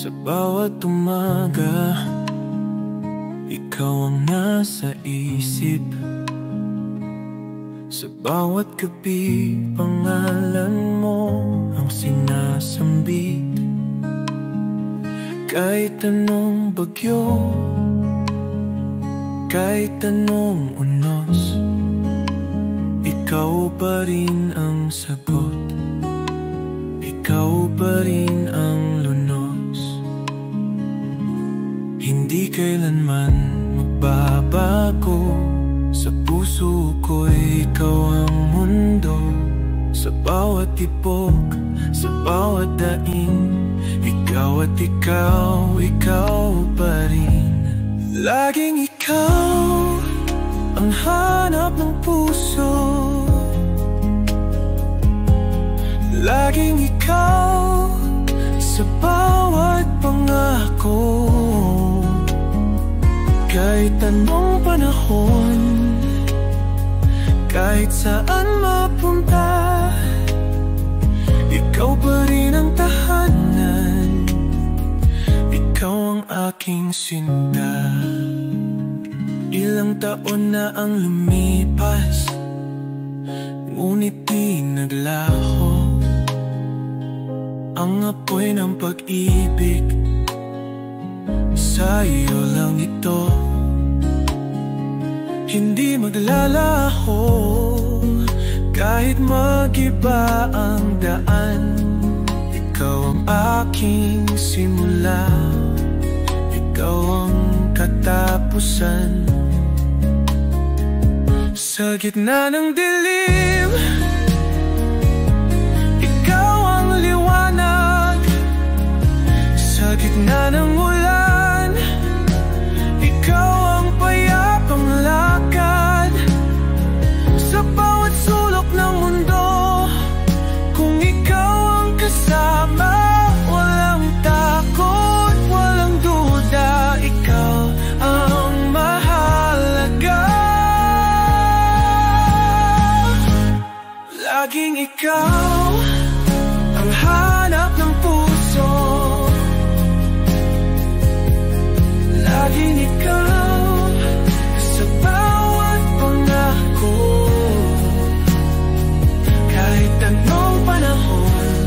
Sa bawat umaga, ikaw ang nasa isip. Sa bawat gabi, pangalan mo ang sinasambit. Kahit anong bagyo, kahit anong unos, ikaw pa rin ang sagot, ikaw pa rin ang lunos. Hindi kailanman magbabago, sa puso ko'y ikaw ang mundo. Sa bawat tipok, sa bawat daing, ikaw at ikaw, ikaw pa rin. Laging ikaw ang hanap ng puso, laging ikaw sa bawat pangako. Kahit anong panahon, kahit saan mapunta, ikaw pa rin ang tahanan, ikaw ang aking sinta. Ilang taon na ang lumipas, ngunit di naglaho ang apoy ng pag-ibig. Sa'yo lang ito, hindi maglalaho. Kahit mag-iba ang daan, ikaw ang aking simula, ikaw ang katapusan. Sa gitna ng dilim, ikaw ang liwanag. Sa gitna ng ulan, ikaw ang payapang lakad. Sa bawat sulok ng mundo, kung ikaw ang kasama, walang takot, walang duda, ikaw ang mahalaga. Laging ikaw ang hanap ng puso, laging ikaw sa bawat pangako. Kahit anong panahon,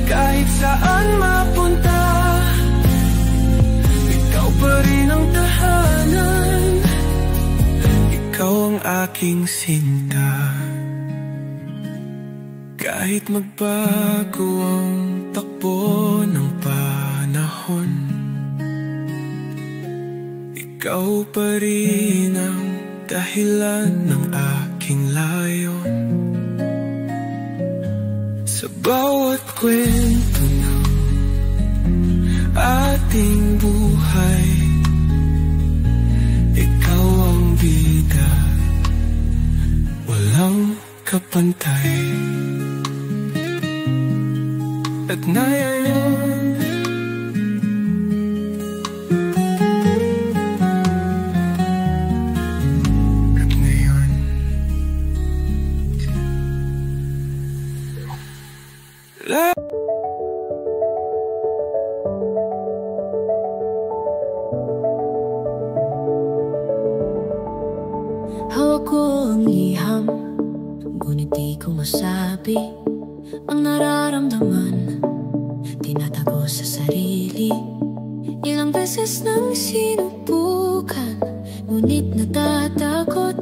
kahit saan mapunta, ikaw pa rin ang tahanan, ikaw ang aking sinta. Kahit magbago ang takbo ng panahon, ikaw pa rin ang dahilan ng aking layon. Sa bawat kwento ng ating buhay, ikaw ang bida, walang kapantay. At ngayon, hawak ko ang liham, ngunit di ko masabi ang nararamdaman. Tinatago sa sarili, ilang beses nang sinubukan, ngunit natatakot.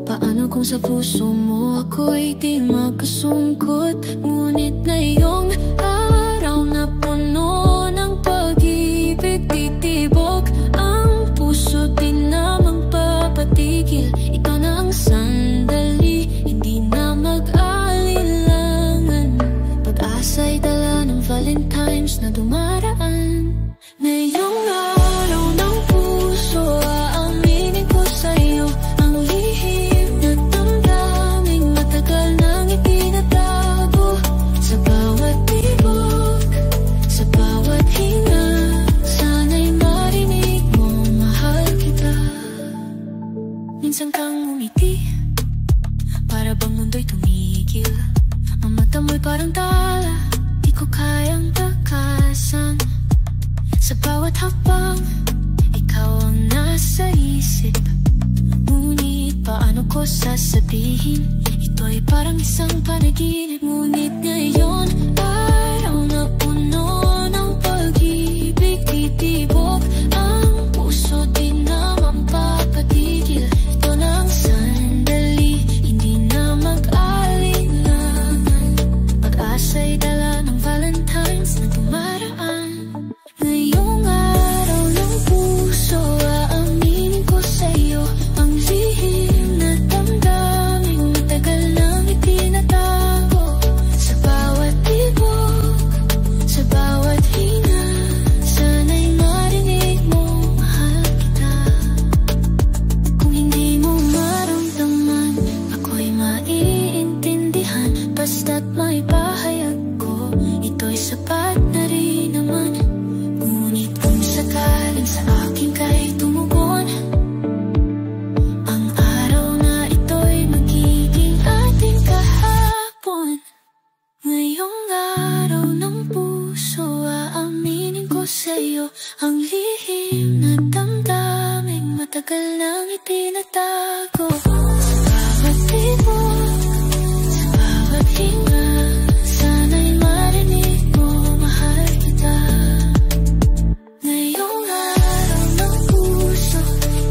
Paano kung sa puso mo ako'y di magkasungkot? Ngunit ngayong araw na puno ng pag-ibig, titibok ang puso, di na magpapatigil. Ikaw na ang sandali, hindi na mag-alilangan. Pag-asa'y dala ng Valentine's na dumaraan. Ngayong araw ng puso, aaminin ko sa'yo ang lihim na damdaming matagal nang itinatago. Sa bawat tibok, sa bawat hinga, sana'y marinig mo, mahal kita. Minsan kang umiti, para bang mundo'y tumigil. Ang mata mo'y parang tala, di ko kayang takas. Sa bawat hakbang, ikaw ang nasa isip. Ngunit paano ko sasabihin? Ito'y parang isang panaginip. Ngunit ngayon, araw na puno ng pag-ibig. Titibok ang puso, di naman papatigil. Ito na ang sandali, hindi na mag-alinlangan. Pag-asa'y dala ng Valentine's na dumaraan. Ngayong araw ng puso, aaminin ko sa'yo ang lihim na damdaming matagal nang itinatago. Sa bawat tibok, sa bawat hinga, sana'y marinig mo, mahal kita. Kung hindi mo maramdaman, ako'y maiintindihan. Basta't may pahayag ko, ito'y sapat na rin naman. Ngunit kung sakaling sa akin ka'y tumugon, ang araw na ito'y magiging ating kahapon. Ngayong araw ng puso, aaminin ko sa'yo ang lihim na damdaming matagal nang itinatago. Sa bawat tibok, sa bawat hinga, sana'y marinig mo, mahal kita. Ngayong araw ng puso,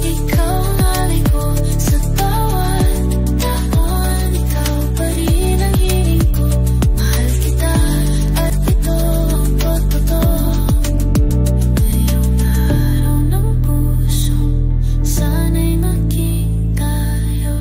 ikaw ang alay ko. Sa bawat taon, ikaw pa rin ang hiling ko, mahal kita. At ito ang totoo. Ngayong araw ng puso, sana'y maging tayo.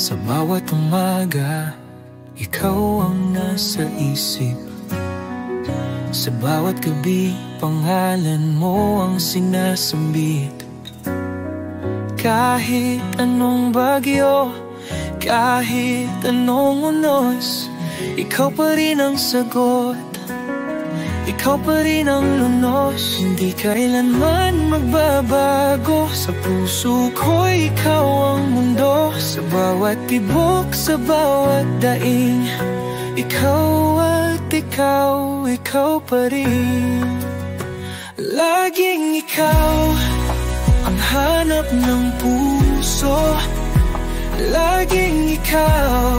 Sa bawat umaga, ikaw ang nasa isip. Sa bawat gabi, pangalan mo ang sinasambit. Kahit anong bagyo, kahit anong unos, ikaw pa rin ang sagot. Ikaw pa rin ang lunos, hindi kailanman magbabago. Sa puso ko, ikaw ang mundo. Sa bawat tibok, sa bawat daing, ikaw at ikaw, ikaw pa rin. Laging ikaw ang hanap ng puso. Laging ikaw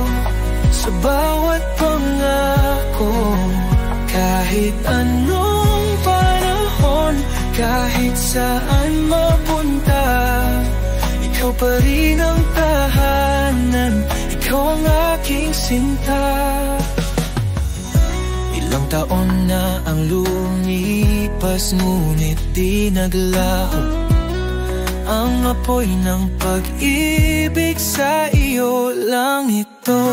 sa bawat pangako. Kahit anong panahon, kahit saan mapunta, ikaw pa rin ang tahanan. Ikaw ang aking sinta. Ilang taon na ang lumipas, ngunit di naglaho ang apoy ng pag-ibig. Sa iyo lang ito,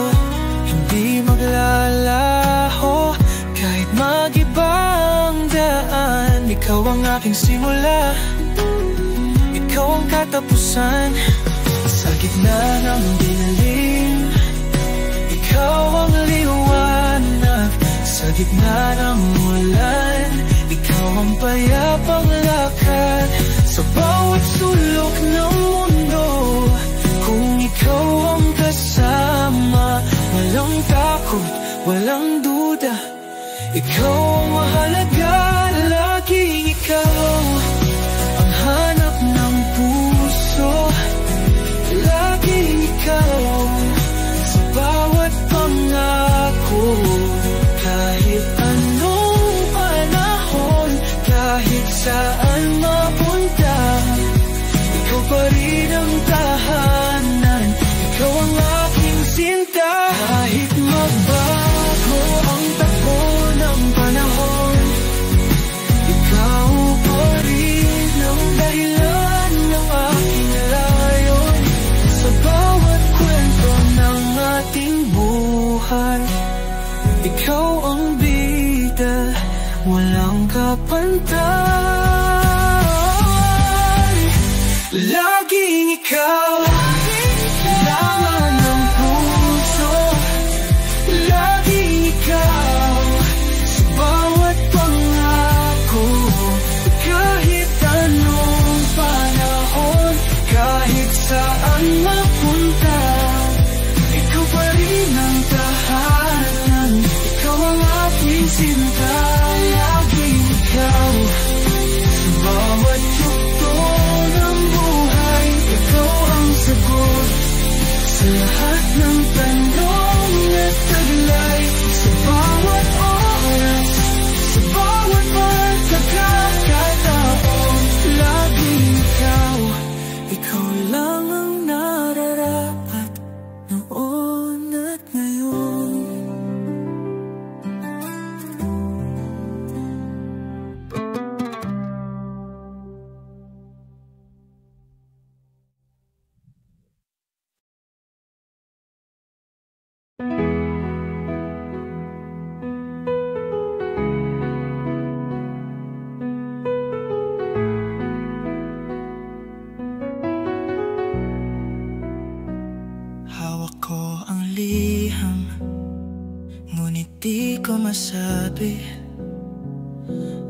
hindi maglalaho. Kahit mag-ibang daan, ikaw ang aking simula, ikaw ang katapusan. Sa gitna ng dilim, ikaw ang liwanag. Sa gitna ng ulan, ikaw ang payapang lakad. Sa bawat sulok ng mundo, kung ikaw ang kasama, walang takot, walang duda. Ikaw ang mahalaga, laging ikaw ang hanap ng puso. Laging ikaw sa bawat pangako. Kahit anong panahon, kahit saan mapunta, ikaw pa rin ang tahanan. Ikaw ang aking sinta. Kahit magbago ang takbo ng panahon, ikaw pa rin ang dahilan ng aking layon. Sa bawat kwento ng ating buhay, ikaw ang bida, walang kapantay. Lagi ikaw, laman ng puso. Laging ikaw, sa bawat pangako. Kahit anong panahon, kahit saan mapunta, ikaw pa rin ang tahanan. Ikaw ang aking sinta. Laging ikaw, sa bawat yugto ng buhay. Ikaw ang sagot sa lahat ng tanong at taglay. Sa bawat oras, sa bawat pagkakataon, laging ikaw. Ikaw lang ang nararapat noon at ngayon. Hawak ko ang liham, ngunit di ko masabi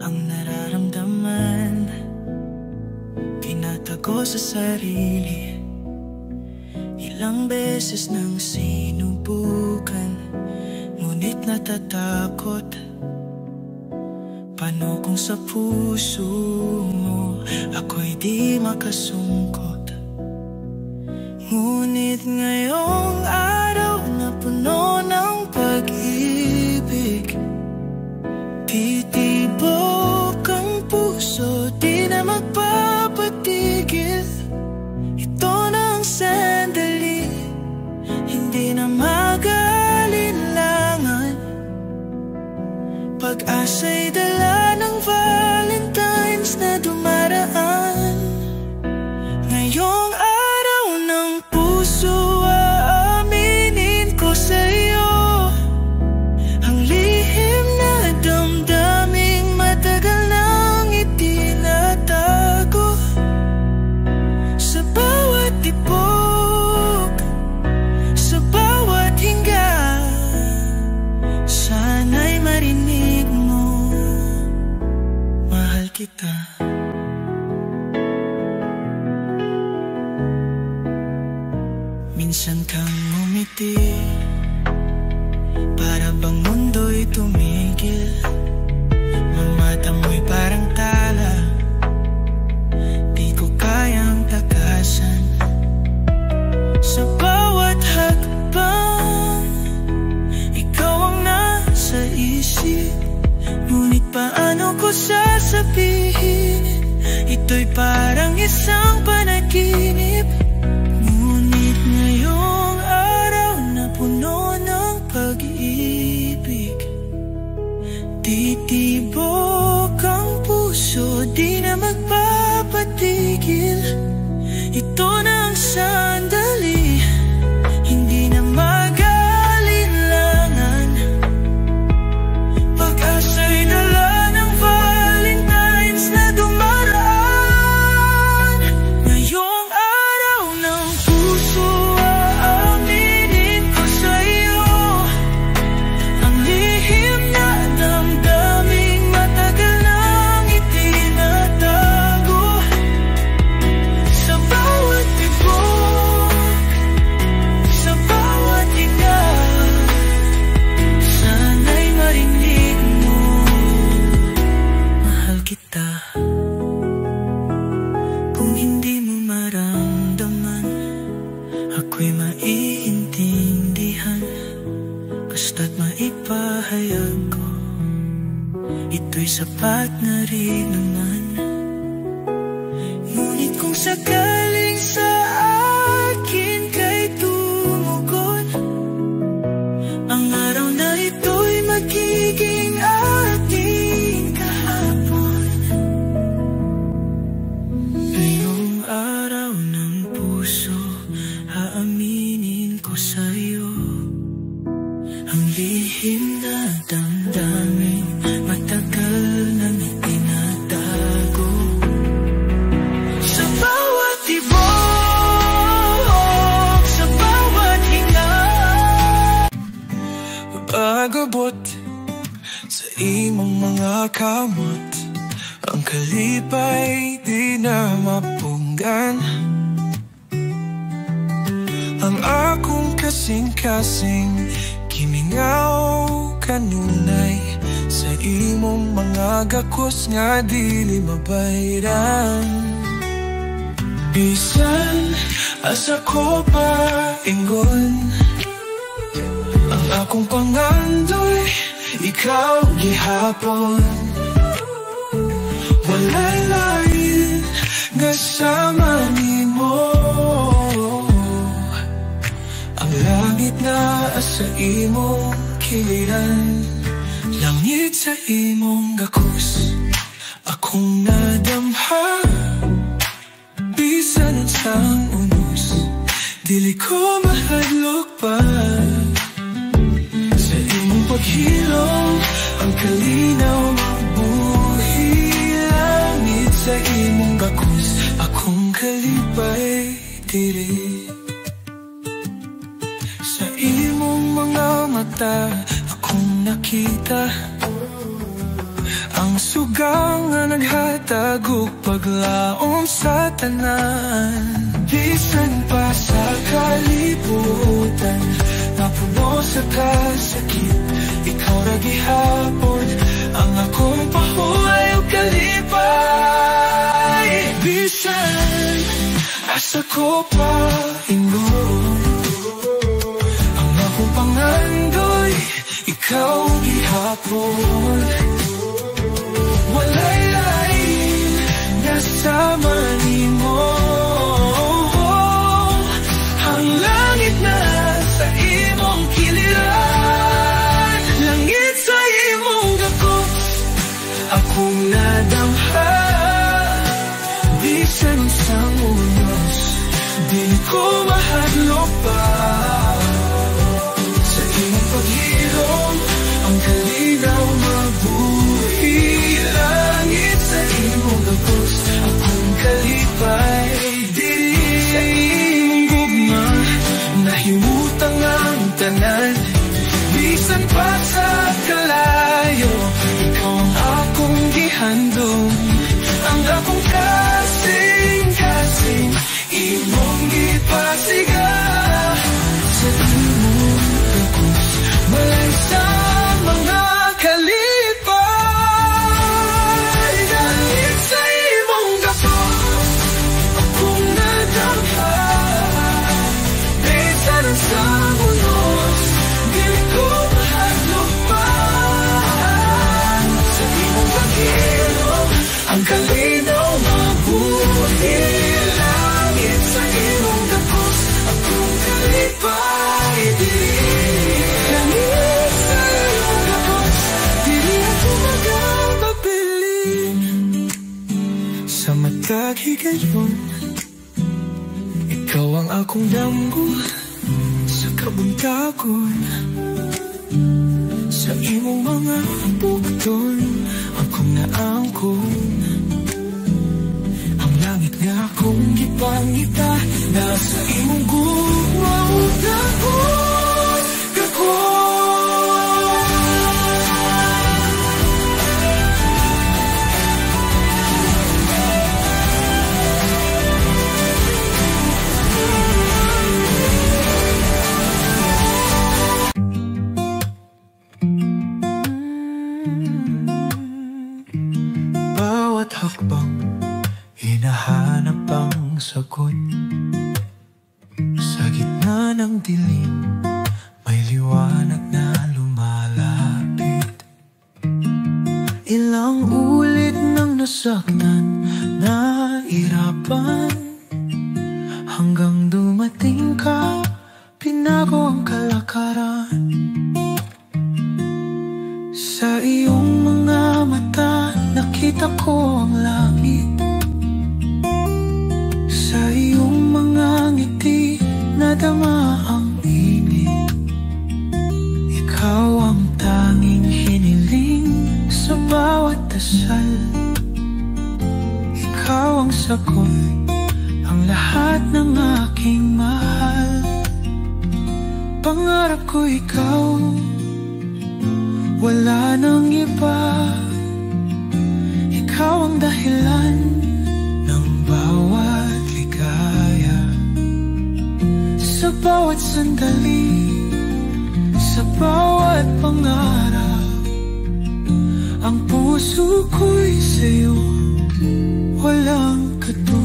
ang nararamdaman. Tinatago sa sarili, ilang beses nang sinubukan, ngunit natatakot. Paano kung sa puso mo ako'y di makasungkot? Ngunit ngayong araw na puno ng pag-ibig, titibok ang puso, di na magpapatigil. Ito na ang sandali, hindi na mag-aalinlangan. Pag-asa'y dala ng Valentine's na dumaraan. Ngayong araw ng puso, aaminin ko sa'yo ang lihim na damdaming matagal nang itinatago. Sa bawat tibok, sa bawat hinga, sana'y marinig mo, mahal kita. Minsan kang ngumiti, para bang mundo'y tumigil. Mga mata mo'y parang tala, di ko kayang takasan. Sa bawat hakbang, ikaw ang nasa isip. Ngunit paano ko sasabihin, ito'y parang isang panaginip. Ngayong araw na puno ng pag-ibig, titibok ang puso, di na magpapatigil. Ito na ang sandali, hindi na mag-aalinlangan. Pag-asa'y dala ng Valentine's na dumaraan. Ngayong araw ng puso, aaminin ko sa'yo ang lihim na damdaming matagal nang itinatago. Sa bawat tibok, sa bawat higa, sana'y marinig mo, mahal kita. Kung hindi mo maramdaman, ako'y maiintindihan. Basta't maipahayag ko, ito'y sapat na rin naman. Ngunit kung sakaling sa akin ka'y tumugon, ang araw na ito'y magiging ating kahapon. Ngayong araw ng puso, aaminin ko sa'yo ang lihim na damdamin matagal nang itinatago. Sa bawat kamot, ang kalipay di na mapunggan. Ang akong kasing-kasing kimingaw kanunay sa imong mga gakos nga dili mabayran. Bisan asa ko pa ingon, ang akong pangandoy ikaw gihapon. Walay lain nga sama nimo, ang langit na asa imong kiliran. Langit sa imong gakos akong nadamha, bisan unsang unos dili ko mahadlok pa. Sa imong paghilom ang kalinaw magbuhi. Langit sa imong gakos akong kalipay diri. Sa imong mga mata akong nakita ang sugang nga naghatag og paglaom sa tanan. Bisan pa sa kalibutan napuno sa kasakit, ikaw ra gihapon ang akong pahuway ug kalipay. Bisan asa ko pa ingon, ang akong pangandoy ikaw gihapon. Walay lain nga sama nimo, ang langit na sa imong kiliran. Langit sa imong gakos akong nadamha, bisan sa unos di ko mahadlok pa. Sa imong paghilom ang kalinaw mabuhi. Langit sa imong gakos akong kalipay diri. Sa imong gugma nahimutang ang tanan, bisan pa sa kalayo ikaw ang akong gihandom. Ang akong kasing-kasing imong gipasiga. Sa imong gakos malay sa mga kalipay. Langit sa imong gakos akong nadamha, bisan sa unos dili ko mahadlok pa. Sa imong paghilom ang kalinaw mabuhi. Langit sa imong gakos akong kalipay diri. Langit sa imong gakos diri ako magpapili. Sa matag higayon ikaw ang akong damgo sa kabuntagon. Sa imong mga bukton akong naangkon. Ang langit nga akong gipangita, nasa imong gugma ug gakos, gakos. Bawat hakbang hinahanap ang sagot. Sa gitna ng dilim may liwanag na lumalapit. Ilang ulit nang nasaktan, nahirapan, hanggang dumating ka, pinago ang kalakaran. Sa iyong mga mata nakita ko ang langit. Sa iyong mga ngiti nadama ang init. Ikaw ang tanging hiniling sa bawat dasal. Ikaw ang sagot, ang lahat ng aking mahal. Pangarap ko ikaw, wala nang iba. ang dahilan ng bawat ligaya. Sa bawat sandali, sa bawat pangarap, ang puso ko'y sa'yo, walang katulad.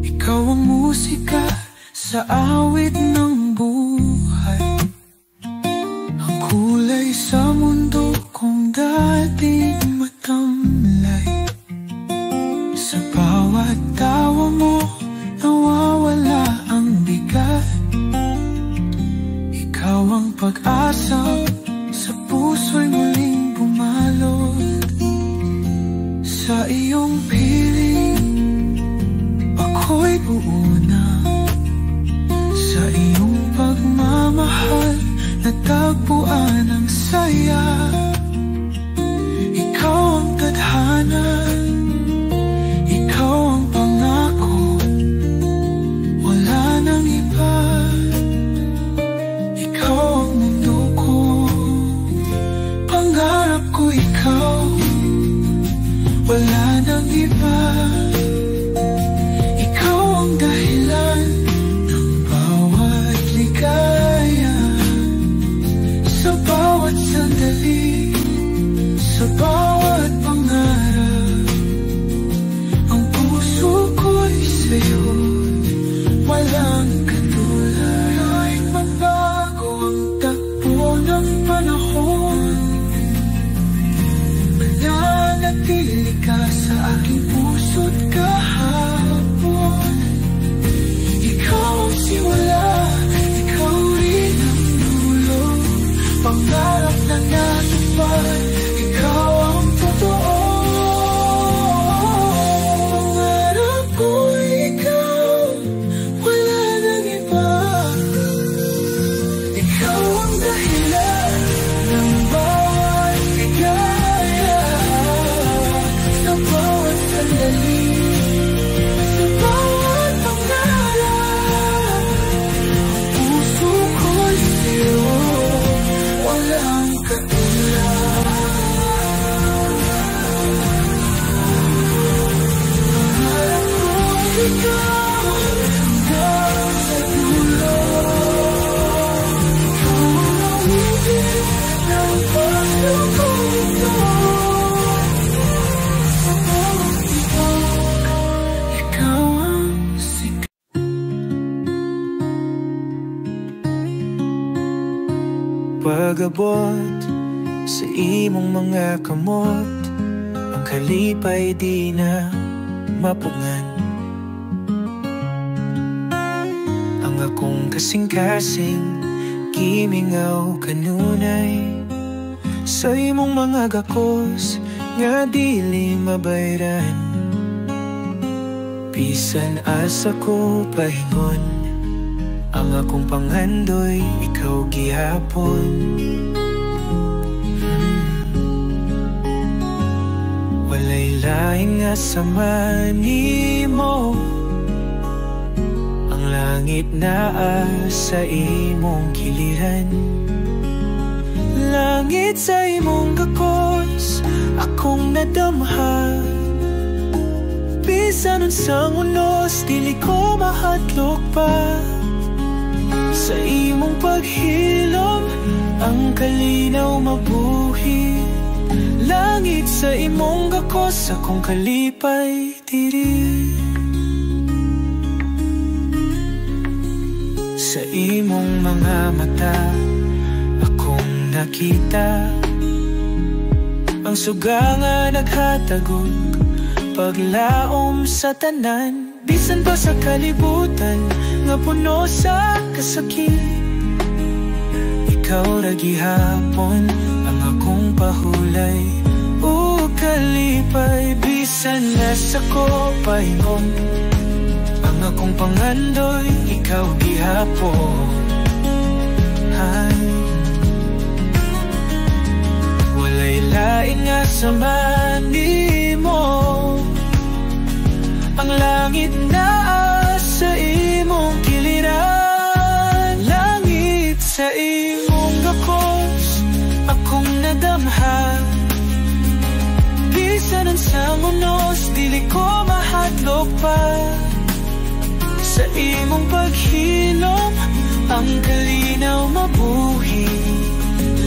Ikaw ang musika sa awit ng buhay, ang kulay sa mundo kong dating matamlay. Sa bawat tawa mo, nawawala ang bigat. Ikaw ang pag-asa sa puso'y muling bumalot. Sa iyong piling, ako'y buo na. Sa iyong pagmamahal, natagpuan ang saya. Ikaw ang tadhana, ikaw ang pangako, wala nang iba. Ikaw ang mundo ko, pangarap ko ikaw, wala nang iba. Ikaw ang dahilan ng bawat ligaya. Sa bawat sandali, sa bawat pangarap, ang puso ko'y sa'yo, walang katulad. Kahit magbago ang takbo ng panahon, mananatili ka sa aking puso't kahapon. Ikaw ang simula, ikaw rin ang dulo, pangarap na natupad, ikaw ang totoo. Pangarap ko ikaw, wala nang iba. Ikaw ang dahilan ng bawat ligaya. Sa bawat sandali, sa bawat pangarap, ang puso ko'y sa'yo, walang katulad. Pangarap ko ikaw hanggang sa dulo. Ikaw ang awitin ng puso ko ito. Sa bawat tibok, ikaw ang sikat. Pag-abot sa imong mga kamot, ang kalipay di na mapungan. Ang akong kasing-kasing kimingaw kanunay, sa imong mga gakos nga dili mabayran. Bisan asa ko pahingon, ang akong pangandoy ikaw gihapon. Walay laing nga sama nimo, ang langit naa sa imong giliran. Langit sa imong gakos, akong nadamha. Bisan unsang unos, dili ko mahadlok pa. Sa imong paghilom, ang kalinaw mabuhi. Langit sa imong gakos, akong kalipay diri. Sa imong mga mata, akong nakita ang suga nga naghatagog, paglaom sa tanan. Bisan pa sa kalibutan nga puno sa kasakit, ikaw ra gihapon ang akong pahulay. O kalipay, bisan nasa ko pahingon, ang akong pangandoy ikaw gihapon. Walay lain nga sama nimo, ang langit na sa imong giliran. Langit sa imong gakos, nadamha. Bisan unsang unos dili ko mahadlok pa. Sa imong paghilom ang kalinaw mabuhi.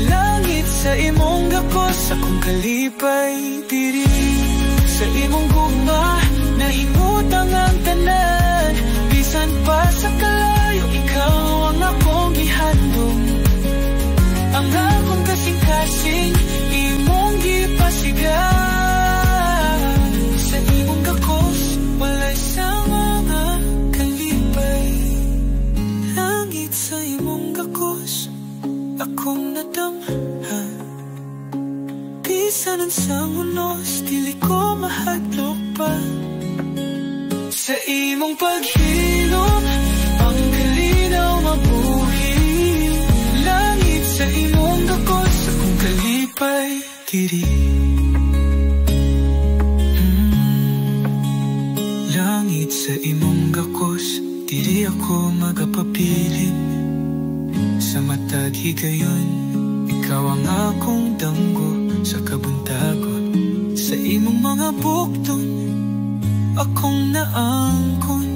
Langit sa imong gakos akong kalipay diri. Sa imong gugma nahimutang ang tanan. Bisan pa sa kalayo ikaw ang akong gihandom. Ang akong kasing-kasing imong gipasigan. Sa imong gakos walay sama kalipay. Langit sa imong gakos akong nadamha. Bisan unsang unos dili ko mahadlok pa. Sa imong paghilom ang kalinaw mabuhi. Langit sa imong gakos akong kalipay diri. Langit sa imong gakos diri ako magapapilit. Sa matag higayon ikaw ang akong danggo. Sa kabuntagon sa imong mga bukton akong naangkon.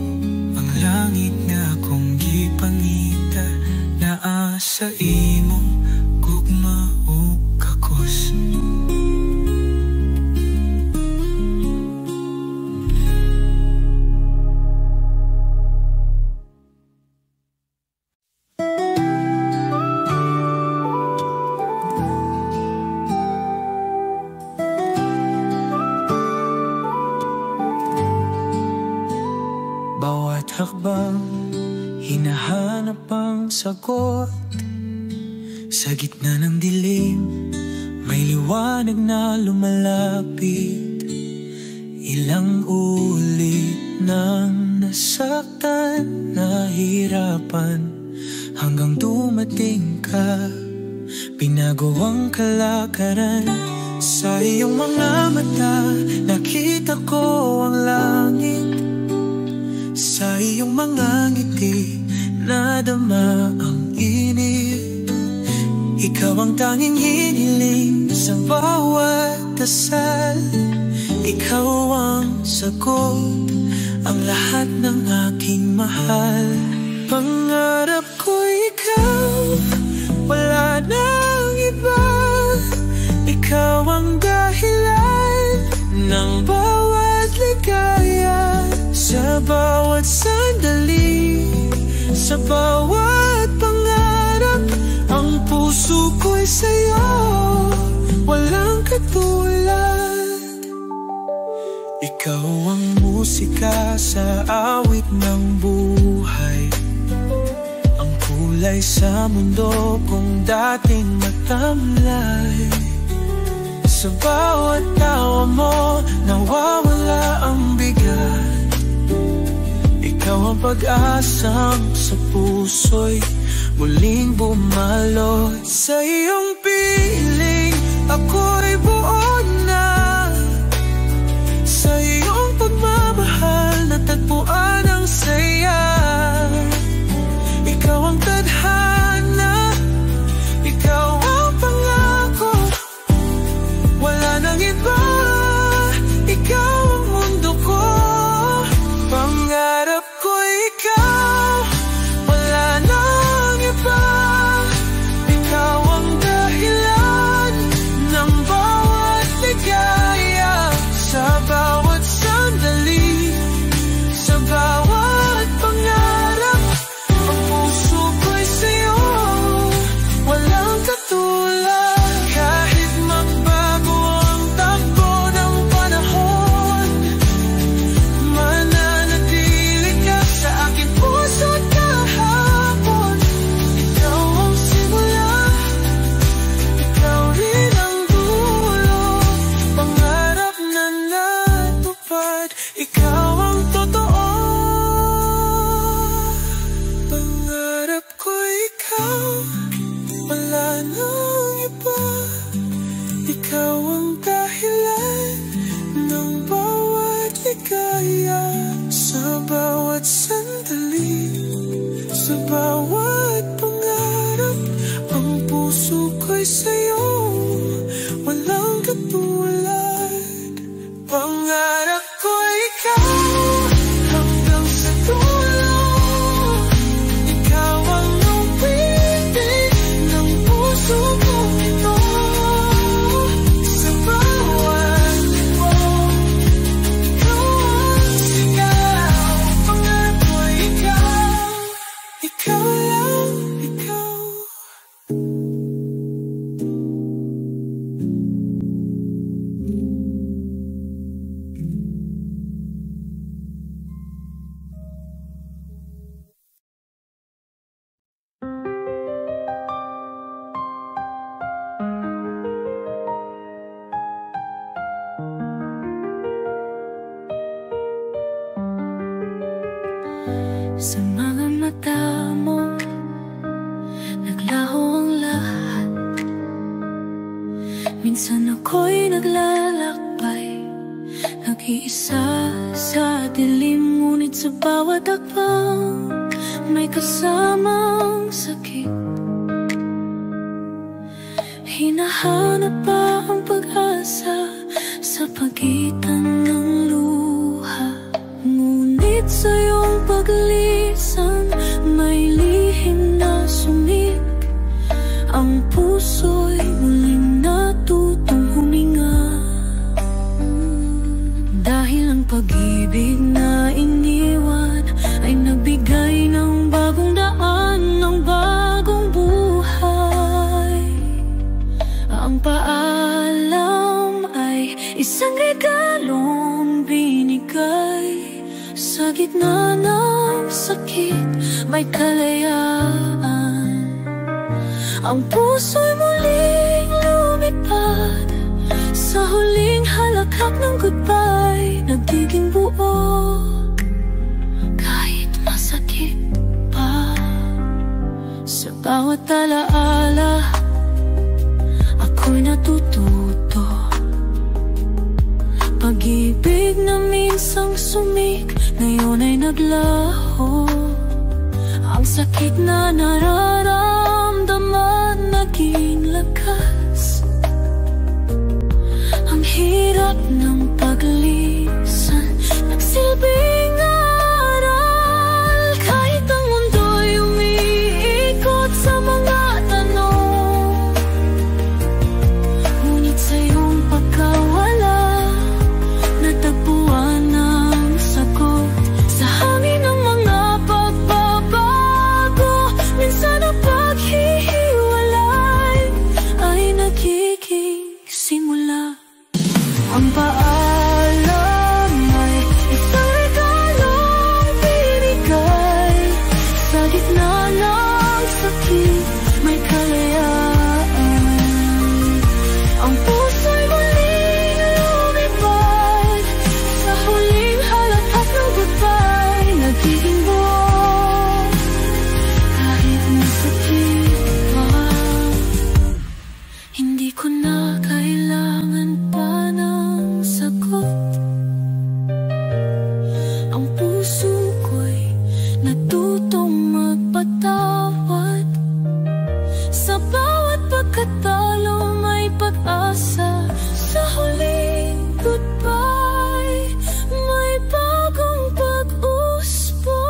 Ang langit nga akong gipangita naa sa imong gugma o kakos. Bawat hakbang hinahanap ang sagot. Sa gitna ng dilim may liwanag na lumalapit. Ilang ulit nang nasaktan, nahirapan, hanggang dumating ka. Binago ang kalakaran. Sa iyong mga mata nakita ko ang langit. Sa iyong mga ngiti nadama ang init. Ikaw ang tanging hiniling sa bawat dasal. Ikaw ang sagot, ang lahat ng aking mahal. Pangarap ko ikaw, wala nang iba. Ikaw ang dahilan ng bawat ligaya. Sa bawat sandali, sa bawat pangarap, ang puso ko'y sa'yo, walang katulad. Ikaw ang musika sa awit ng buhay. Ang kulay sa mundo kung dating matamlay. Sa bawat tawa mo, nawawala ang bigat. Ikaw ang pag-asang sa puso'y muling bumalot. Sa iyong piling ako'y buo na. Sa iyong pagmamahal natagpuan ang saya. Ikaw ang tadhana, ikaw ang pangako, wala nang iba. Ikaw ang mundo ko, pangarap ko ikaw, wala nang iba. Ikaw ang dahilan ng bawat ligaya. Sa bawat sandali, sa bawat pangarap, ang puso ko'y sa'yo, walang katulad. Kahit magbago ang takbo ng panahon, mananatili ka sa aking puso't kahapon. Ikaw ang simula, ikaw rin ang dulo. Pangarap na natupad, ikaw ang totoo. Pangarap ko ikaw, wala nang iba. Ikaw ang dahilan ng bawat ligaya. Sa bawat sandali, sa bawat pangarap, ang puso ko'y sa'yo, Sa mga mata mo naglaho ang lahat. Minsan ako'y naglalakbay, nag-iisa sa dilim, ngunit sa bawat akbang may kasamang sakit. Hinahanap pa ang pag-asa sa pagitan ng luha, ngunit sa iyong paglisan may lihim na sumik. Ang puso'y muling natutong huminga, dahil ang pag-ibig na iniwan ay nagbigay ng bagong daan, ng bagong buhay. Ang paalam ay isang regalong binigay. Sa gitna ng sakit may kalayaan. Ang puso'y muling lumipad sa huling halakhak ng goodbye. Nagiging buo kahit masakit pa. Sa bawat alaala ako'y natututo. Pag-ibig na minsang sumik, ngayon ay naglaho. Ang sakit na nararamdaman naging lakas. Ang hirap ng paglisan nagsilbing aral. Kahit ang mundo'y umiikot sa mga tanong, ngunit sa iyong pagkawala natagpuan ng sagot. Sa hangin ng mga pagbabago, minsan ang paghihiwalay ay nagiging simula. Ang paalam ay isang regalong binigay. Sa gitna ng sakit may kalayaan. Ang puso'y muling lumipad sa huling halakhak ng goodbye. Nagiging buo kahit masakit pa. Hindi ko na kailangan pa ng sagot. Ang puso ko'y natutong magpatawad. Sa bawat pagkatalo may pag-asa. Sa huling goodbye may bagong pag-uusbong.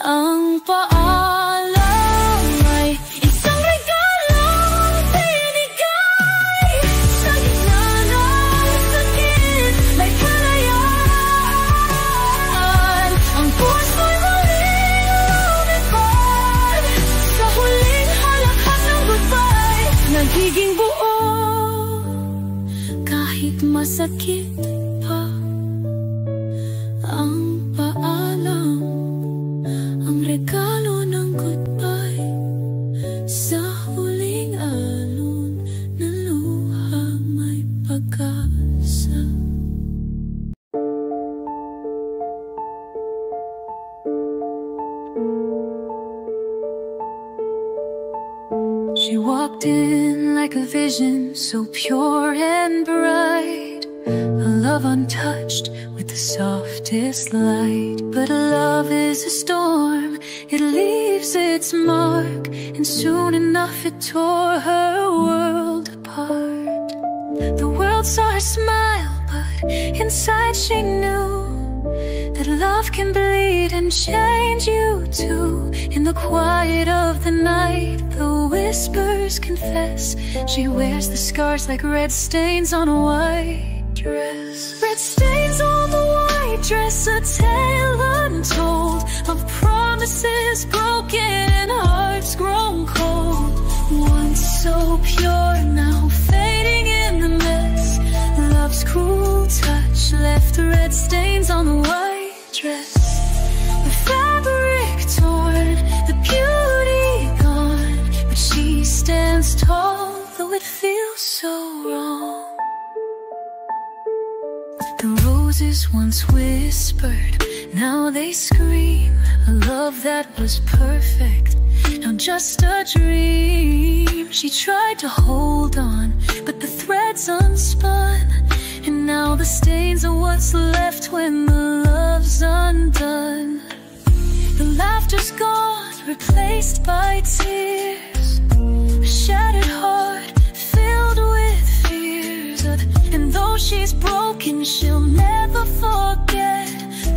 Ang paalam ay isang regalong binigay. Sa gitna ng sakit may kalayaan. Ang puso'y muling lumipad sa huling halakhak ng goodbye. Nagiging buo kahit masakit pa. Ang paalam, ang regalo ng goodbye. Sa huling alon ng luha may pag-asa. She walked in like a vision, so pure and bright, a love untouched with the softest light. But love is a storm, it leaves its mark, and soon enough it tore her world apart. The world saw her smile, but inside she knew that love can bleed and change you too. In the quiet of the night, the whispers confess, she wears the scars like red stains on a white dress. Red stains on the white dress, a tale untold of promises broken and hearts grown cold. Once so pure, now fading in the mess. Love's cruel touch left red stains on the white dress. The fabric torn, the beauty gone, but she stands tall, though it feels so wrong. roses once whispered, now they scream. A love that was perfect, now just a dream. She tried to hold on, but the thread's unspun, and now the stains are what's left when the love's undone. The laughter's gone, replaced by tears. A shattered heart filled with fears. And though she's broken, she'll never forget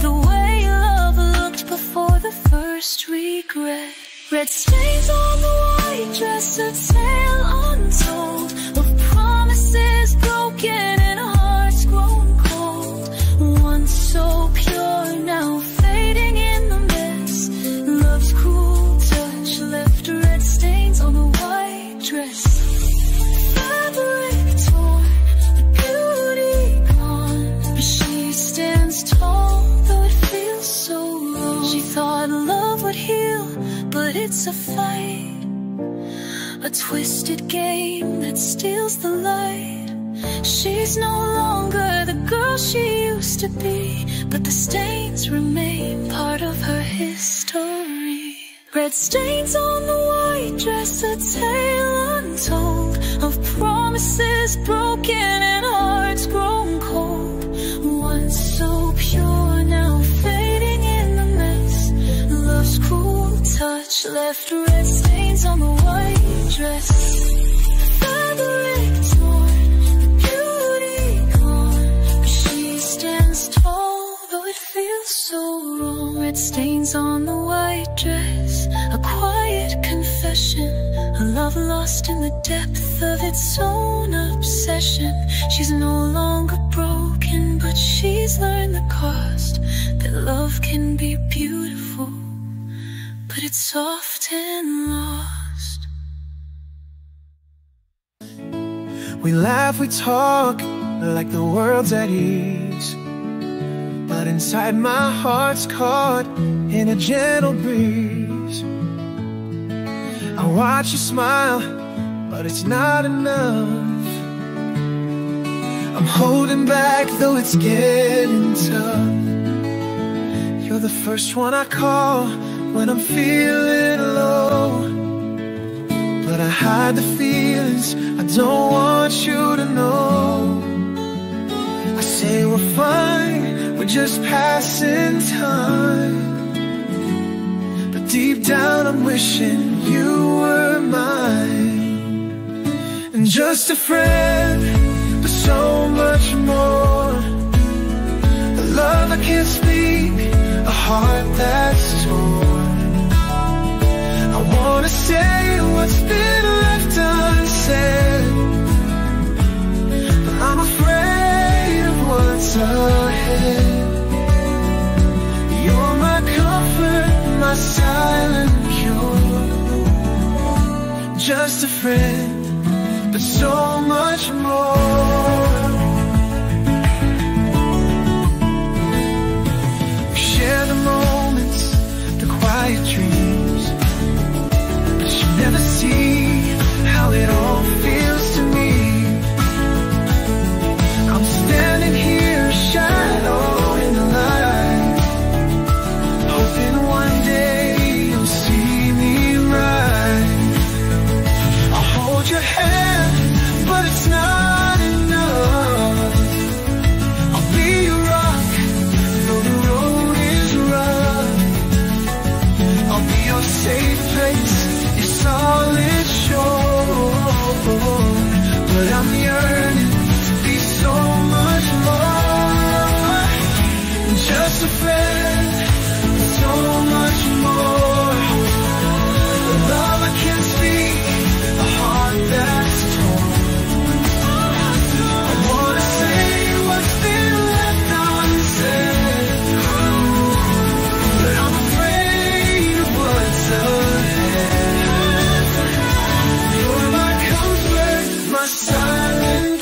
the way love looked before the first regret. Red stains on the white dress, a tale untold of promises broken and hearts grown cold. Once so pure, now fading in the mess. Love's cruel touch left red stains on the white dress. Fabric torn, the beauty gone, but she stands tall, though it feels so wrong. She thought love would heal, but it's a fight, a twisted game that steals the light. She's no longer the girl she used to be, but the stains remain part of her history. Red stains on the white dress, a tale untold of promises broken and hearts grown cold. Once so pure, now fading in the mess. Love's cruel touch left red stains on the white dress. Fabric torn, the beauty gone, but she stands tall, though it feels so wrong. Red stains on the white dress, a quiet confession, a love lost in the depth of its own obsession. She's no longer broken, but she's learned the cost, that love can be beautiful, but it's often lost. We laugh, we talk, like the world's at ease, but inside my heart's caught in a gentle breeze. I watch you smile, but it's not enough. I'm holding back, though it's getting tough. You're the first one I call when I'm feeling low, but I hide the feelings I don't want you to know. I say we're fine, we're just passing time, but deep down I'm wishing you were mine. And just a friend, but so much more. A love I can't speak, a heart that's torn. I wanna say what's been left unsaid, but I'm afraid of what's ahead. You're my comfort, my silent cure. Just a friend, but so much more. We share the moments, the quiet dreams, but you never see how it all feels to me. I'm standing here, shadow in the light, hoping one day you'll see me right. I'll hold your hand, but it's not enough. I'll be your rock, though the road is rough. I'll be your safe place, your solid shore. But I'm yearning to be so much more. Just a friend, so much more. A love I can't speak, a heart that's torn. I wanna say what's been left unsaid, but I'm afraid of what's ahead. You're my comfort, my silent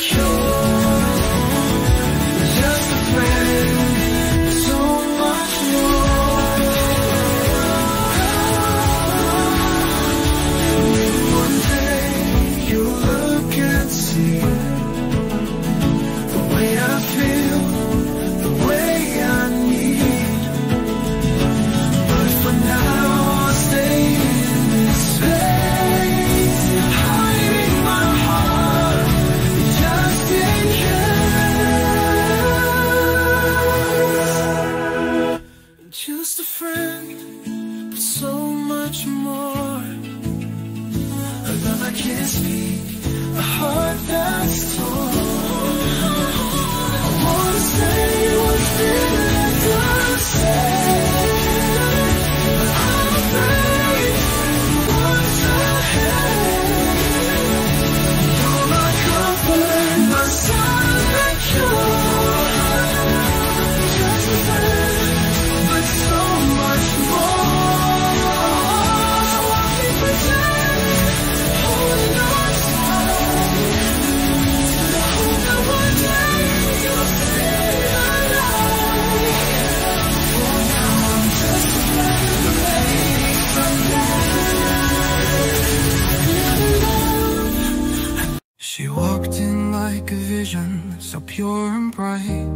pure and bright,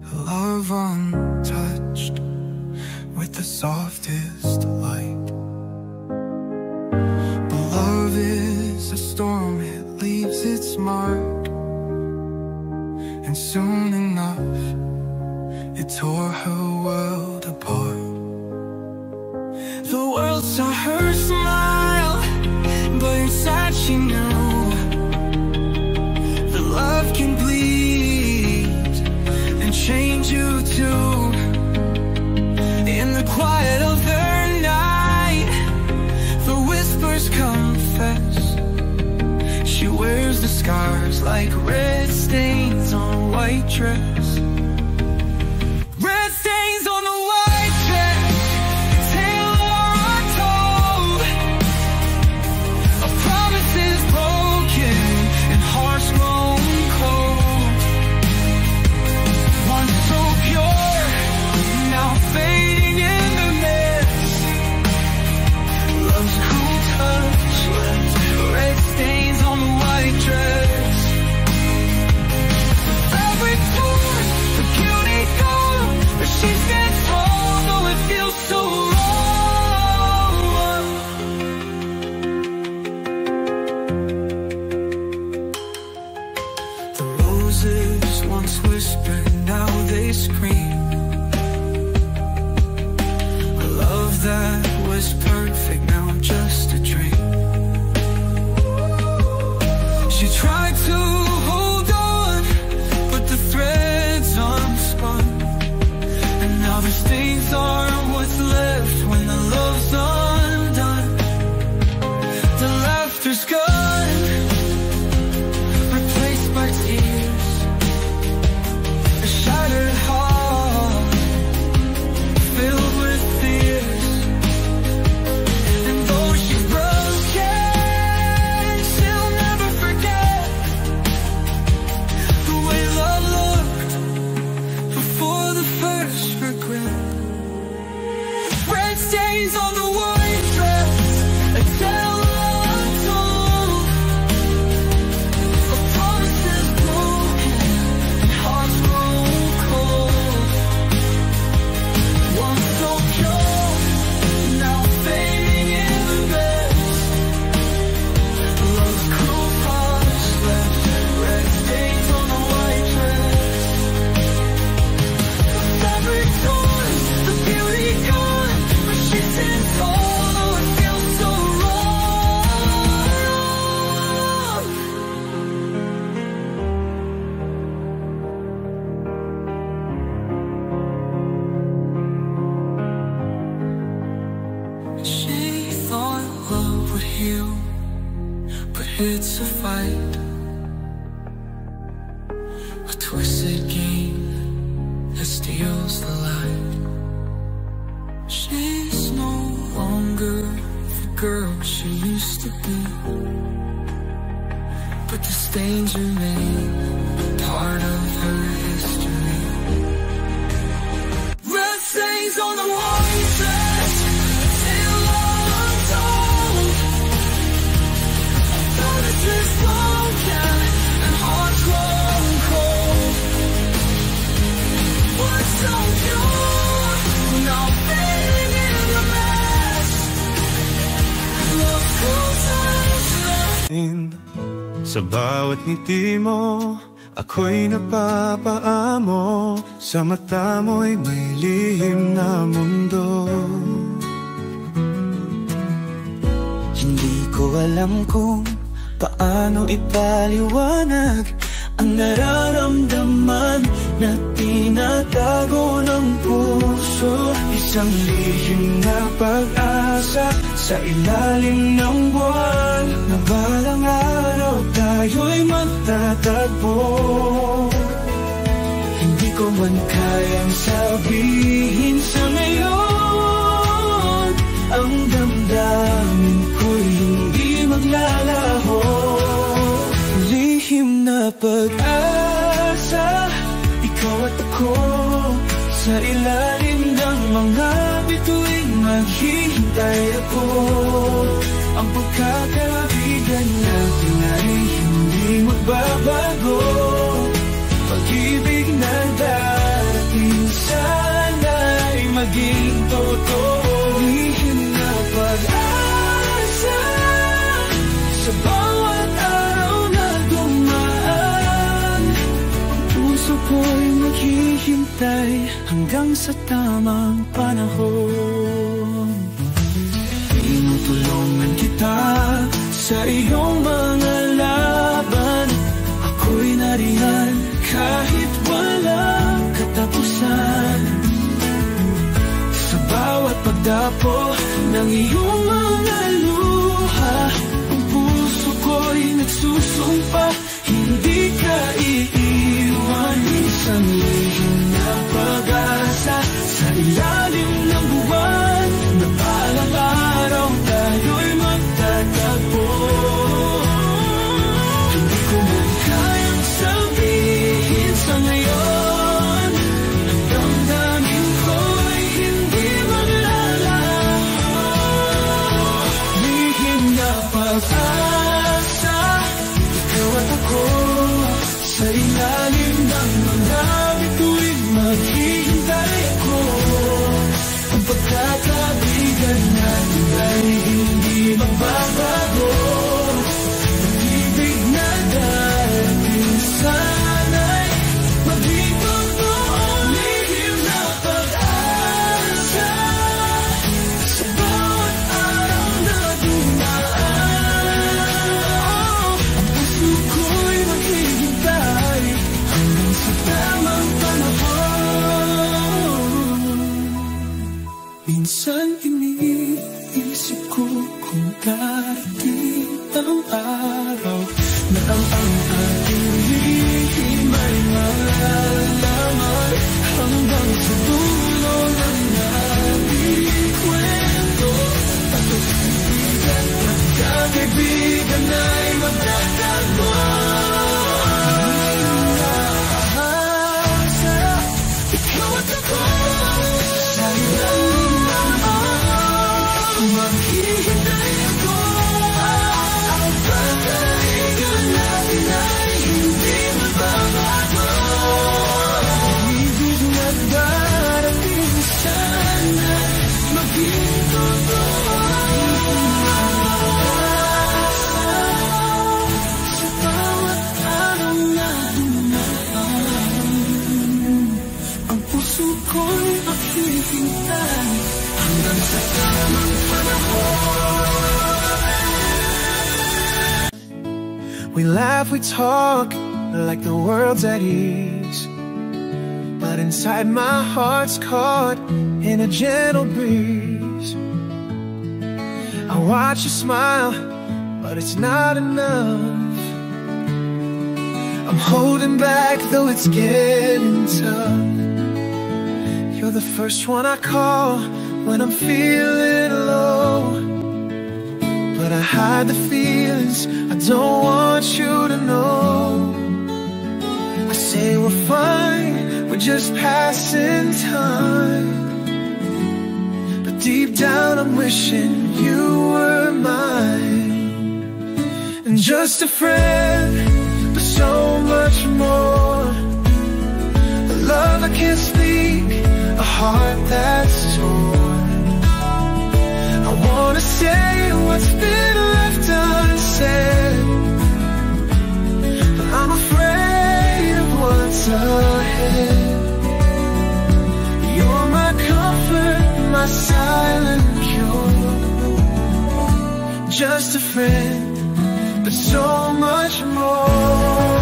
a love untouched with the softest light. But love is a storm, it leaves its mark, and soon enough it tore her world apart. The world saw her smile, but inside she knew that love can bleed and change you too. In the quiet of the night, the whispers confess. She wears the scars like red stains on a white dress. Red stains on the white dress, tale untold of promises broken and hearts grown cold. Once so pure, now fading in the mist. Love's cool touch left red stains on the white dress. Fabric torn, the beauty gone, but she stands tall, though it feels so wrong. The roses once whispered, now they scream. A love that was perfect, now just a dream. She tried to hold on, but the threads unspun, and now the stains are what's left when the love's undone. The laughter's gone, replaced by tears. A shattered heart filled with fears. And though she's broken, she'll never forget the way love looked before the first regret. Red stains on the white dress, a tale untold of promises broken and hearts grown cold. Once so pure, now fading in the mist. Love's cruel touch left red stains on the white dress. The fabric torn, the beauty gone, but she stands tall, though it feels so wrong. She thought love would heal, but it's a fight, a twisted game that steals the light. She's no longer the girl she used to be, but the stains remain part of her history. Red stains on the white dress, tale untold. Promises broken and hearts grown cold. Once so pure, now fading in the mess. Love's cruel touch left. Sa bawat ngiti mo, ako'y napapaamo. Sa mata mo'y may lihim na mundo. Hindi ko alam kung paano ipaliwanag ang nararamdaman na tinatago ng puso. Isang lihim na pag-asa sa ilalim ng buwan, na balang araw tayo'y magtatagpo. Hindi ko man kayang sabihin sa ngayon, ang damdamin ko'y hindi maglalaho. Lihim na pag-asa, ikaw at ako, sa ilalim ng mga bituin maghihintay ako. Ang pagkakaibigan natin ay hindi magbabago. maghihintay hanggang sa tamang panahon. Tinutulungan kita sa iyong mga laban. Ako'y nariyan kahit walang katapusan. Sa bawat pagdapo ng iyong mga luha, ang puso ko'y nagsusumpa, hindi ka iiwan. Minsan lihim na pag-asa sa ilalim ng buwan, na balang araw tayo'y magtatagpo. Hindi ko man kayang sabihin sa ngayon, ang damdamin ko'y hindi maglalaho. Lihim na pag-asa, ikaw at ako, sa ilalim ng mga bituin maghihintay ako. Ang pagkakaibigan natin ay hindi magbabago. Pag-ibig na darating sana'y maging totoo. Lihim na pag-asa sa bawat araw na dumaan. Ang puso ko'y maghihintay hanggang sa tamang panahon. Minsan iniisip ko kung darating ang araw na ang ating lihim ay malalaman, hanggang sa dulo ng ating kwento. At kaibigan, pagkakaibigan ay magtatagpo. Ikaw at ako, sa ilalim ng buwan, maghihintay ako. Ang pagkakaibigan natin ay hindi magbabago. Ibig na darating sana maging totoo. Sa bawat araw na dumaan, ang puso ko'y maghihintay hanggang sa tamang panahon. We laugh, we talk like the world's at ease, but inside my heart's caught in a gentle breeze. I watch you smile, but it's not enough. I'm holding back, though it's getting tough. You're the first one I call when I'm feeling low, but I hide the feelings I don't want you to know. I say we're fine, we're just passing time, but deep down I'm wishing you were mine. And just a friend, but so much more. A love I can't speak, a heart that's torn. I wanna say what's been left unsaid, but I'm afraid of what's ahead. You're my comfort, my silent cure. Just a friend, but so much more.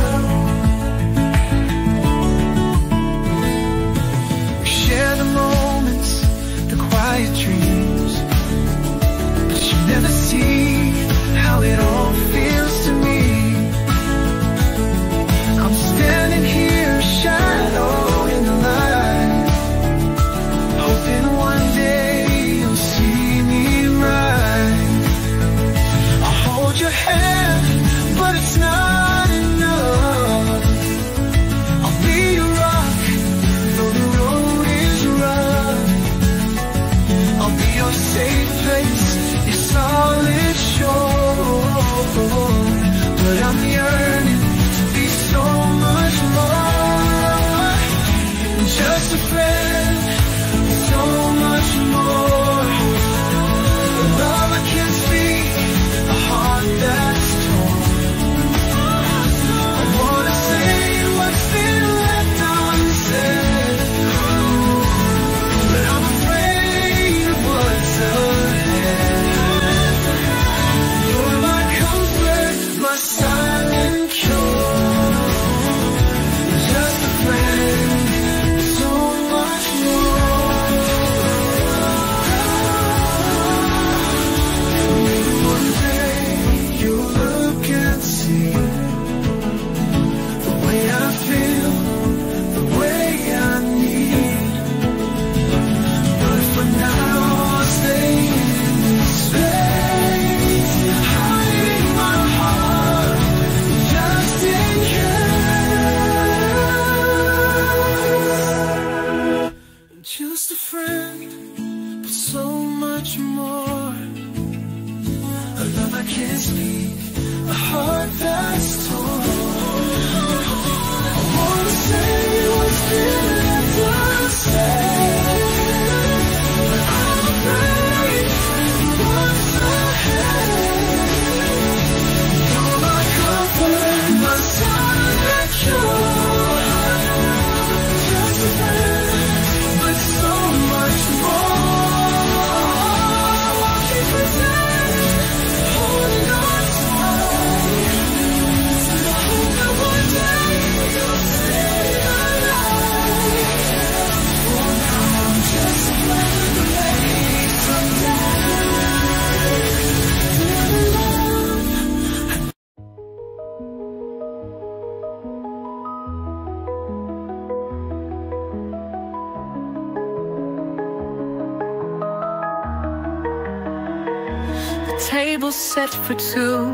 We share the moments, the quiet dreams, but you never see how it all feels to me. I'm standing here, shadow in the light, hoping one day you'll see me right. I'll hold your hand, but it's not enough. can't speak, a heart that's torn. I wanna say what's been left unsaid, but I'm afraid what's ahead. You're my comfort, my sun and cure. Just a friend, but so much more. I'll keep pretending, holding on tight, and I hope that one day you'll stay alive. For now I'm just a friend away from death. Table set for two,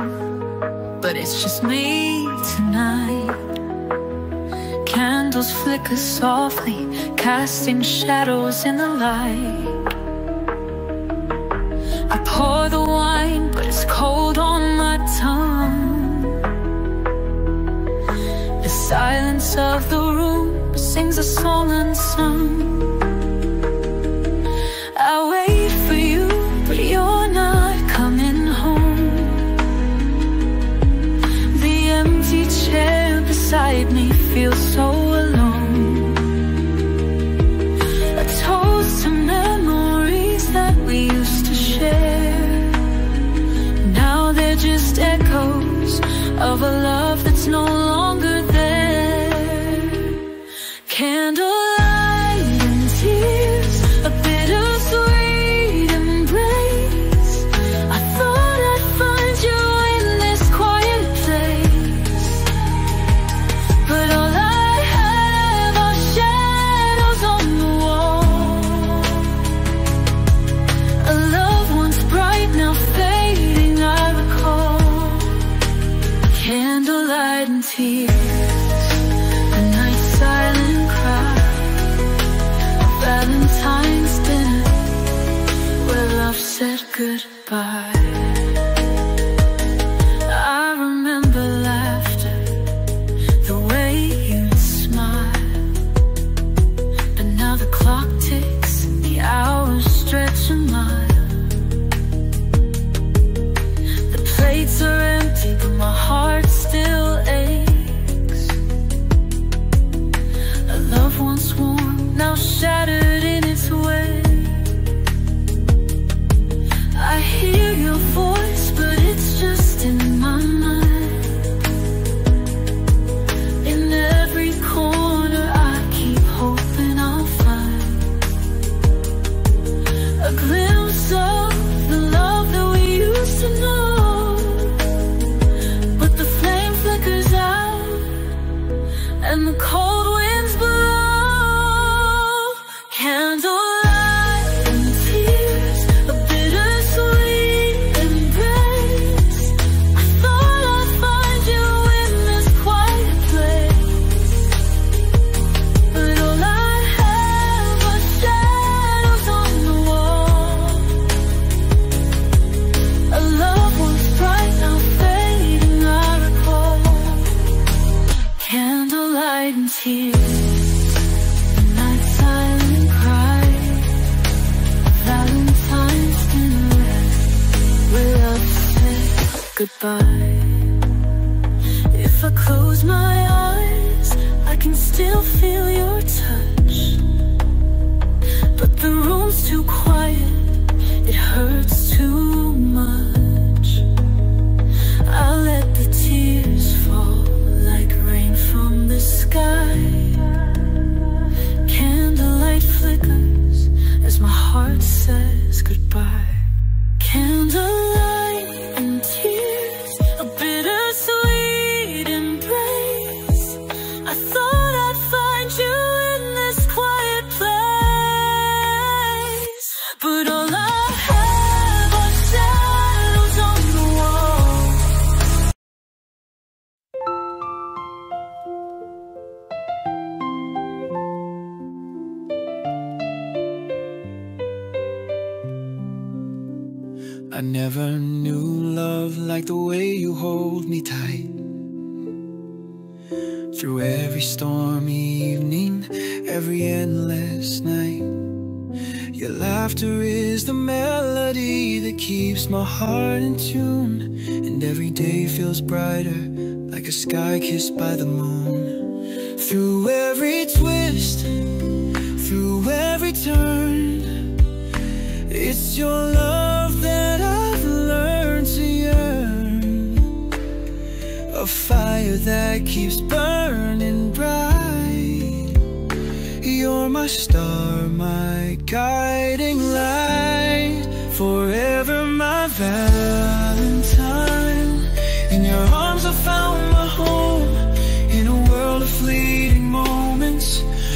but it's just me tonight. Candles flicker softly, casting shadows in the light. I pour the wine, but it's cold on my tongue. The silence of the room sings a song unsung. I wait for you, but you're not coming home. The empty chair beside me feels so alone. A toast to memories that we used to share. Now they're just echoes of a love that's no longer there. Candlelight and tears, a bittersweet embrace. I thought I'd find you in this quiet place, but all I have are shadows on the wall. A love once bright, now fading, I recall. Candlelight and tears, a night silent cry, a Valentine's dinner where love said goodbye. I remember laughter, the way you'd smile, but now the clock ticks, the hours stretch a mile. The plates are empty, but my heart still aches. A love once warm, now shattered in its way. I hear your voice, but it's just in my mind. In every corner I keep hoping I'll find a glimpse of the love that we used to know. But the flame flickers out and the cold winds blow. Candlelight and tears, a bittersweet embrace. I thought I'd find you in this quiet place, but all I have are shadows on the wall. A love once bright, now fading, I recall. Candlelight and tears, a night silent cry, a Valentine's dinner where love said goodbye. If I close my eyes, I can still feel your touch, but the room's too quiet, it hurts too much. I let the tears fall like rain from the sky. Candlelight flickers as my heart says goodbye. Candlelight and tears, a bittersweet embrace. I thought I'd find you in this quiet place, but all I have are shadows. never knew love like the way you hold me tight. Through every stormy evening, every endless night, your laughter is the melody that keeps my heart in tune. And every day feels brighter, like a sky kissed by the moon. Through every twist, through every turn, it's your love that I've learned to yearn. A fire that keeps burning bright. You're my star, my guiding light. Forever my Valentine. In your arms I found my home. In a world of fleeting moments,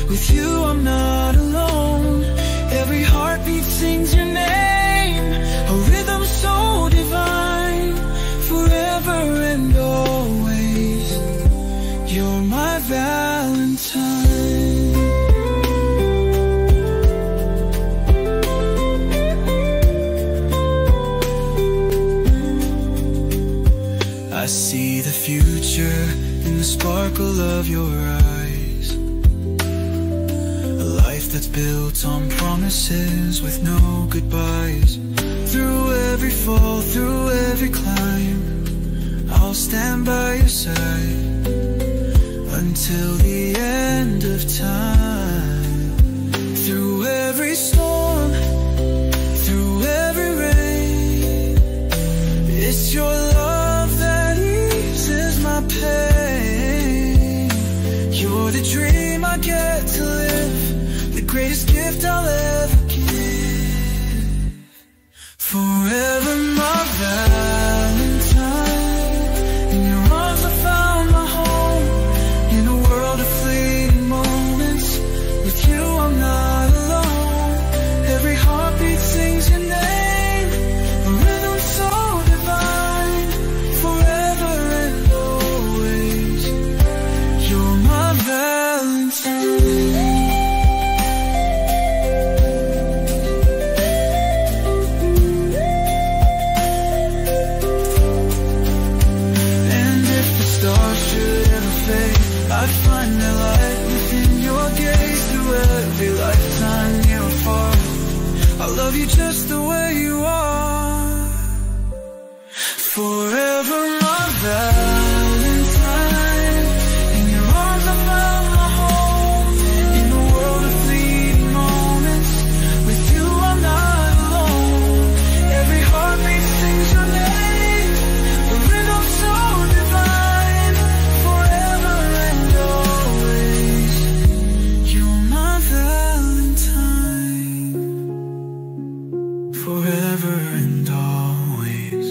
with you I'm not alone. Every heartbeat sings your name, a rhythm so divine. Forever and always, you're my Valentine. I see the future in the sparkle of your eyes. A life that's built on promises with no goodbyes. Through every fall, through every climb, I'll stand by your side until the end of time. Through every storm, through every rain, it's your love that eases my pain. You're the dream I get to live, the greatest gift I'll ever give. Forever my Valentine. In your arms I found my home. In a world of fleeting moments, with you I'm not alone. Every heartbeat sings your name, a rhythm so divine. Forever and always, you're my Valentine. I find the light within your gaze. Through every lifetime near or far, I love you just the way you are. Forever my Valentine. In your arms I found my home. In a world of fleeting moments, with you I'm not alone. Every heartbeat sings your name, the rhythm so divine. Forever and always, you're my Valentine. Forever and always,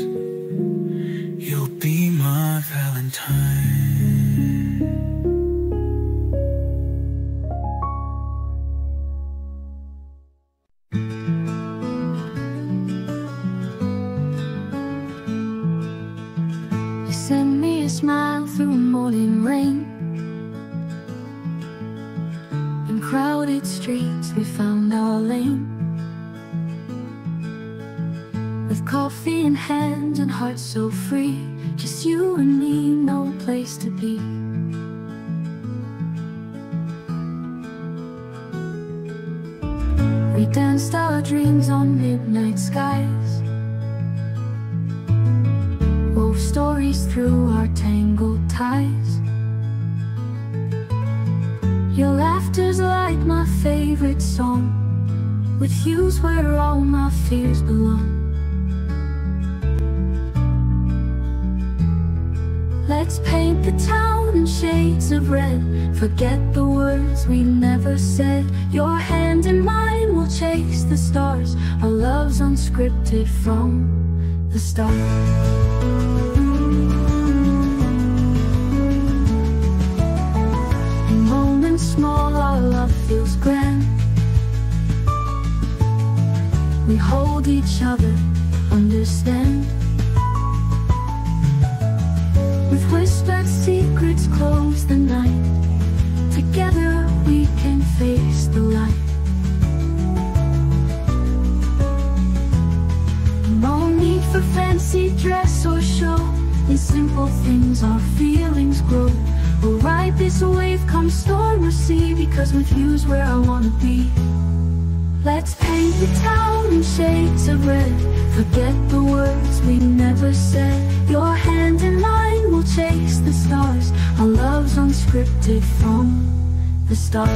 you'll be my Valentine. You send me a smile through morning rain. In crowded streets we found our lane. With coffee in hand and hearts so free, just you and me, no place to be. We danced our dreams on midnight skies, wove stories through our tangled ties. Your laughter's like my favorite song. With you's where all my fears belong. Let's paint the town in shades of red. Forget the words we never said. Your hand in mine will chase the stars. Our love's unscripted from the start. In moments small our love feels grand. We hold each other, understand. With whispered secrets close the night. Together we can face the light. No need for fancy dress or show. In simple things our feelings grow. We'll ride this wave, come storm or sea, because with you's where I wanna be. Let's paint the town in shades of red. Forget the words we never said. Your hand in mine will chase the stars. Our love's unscripted from the start.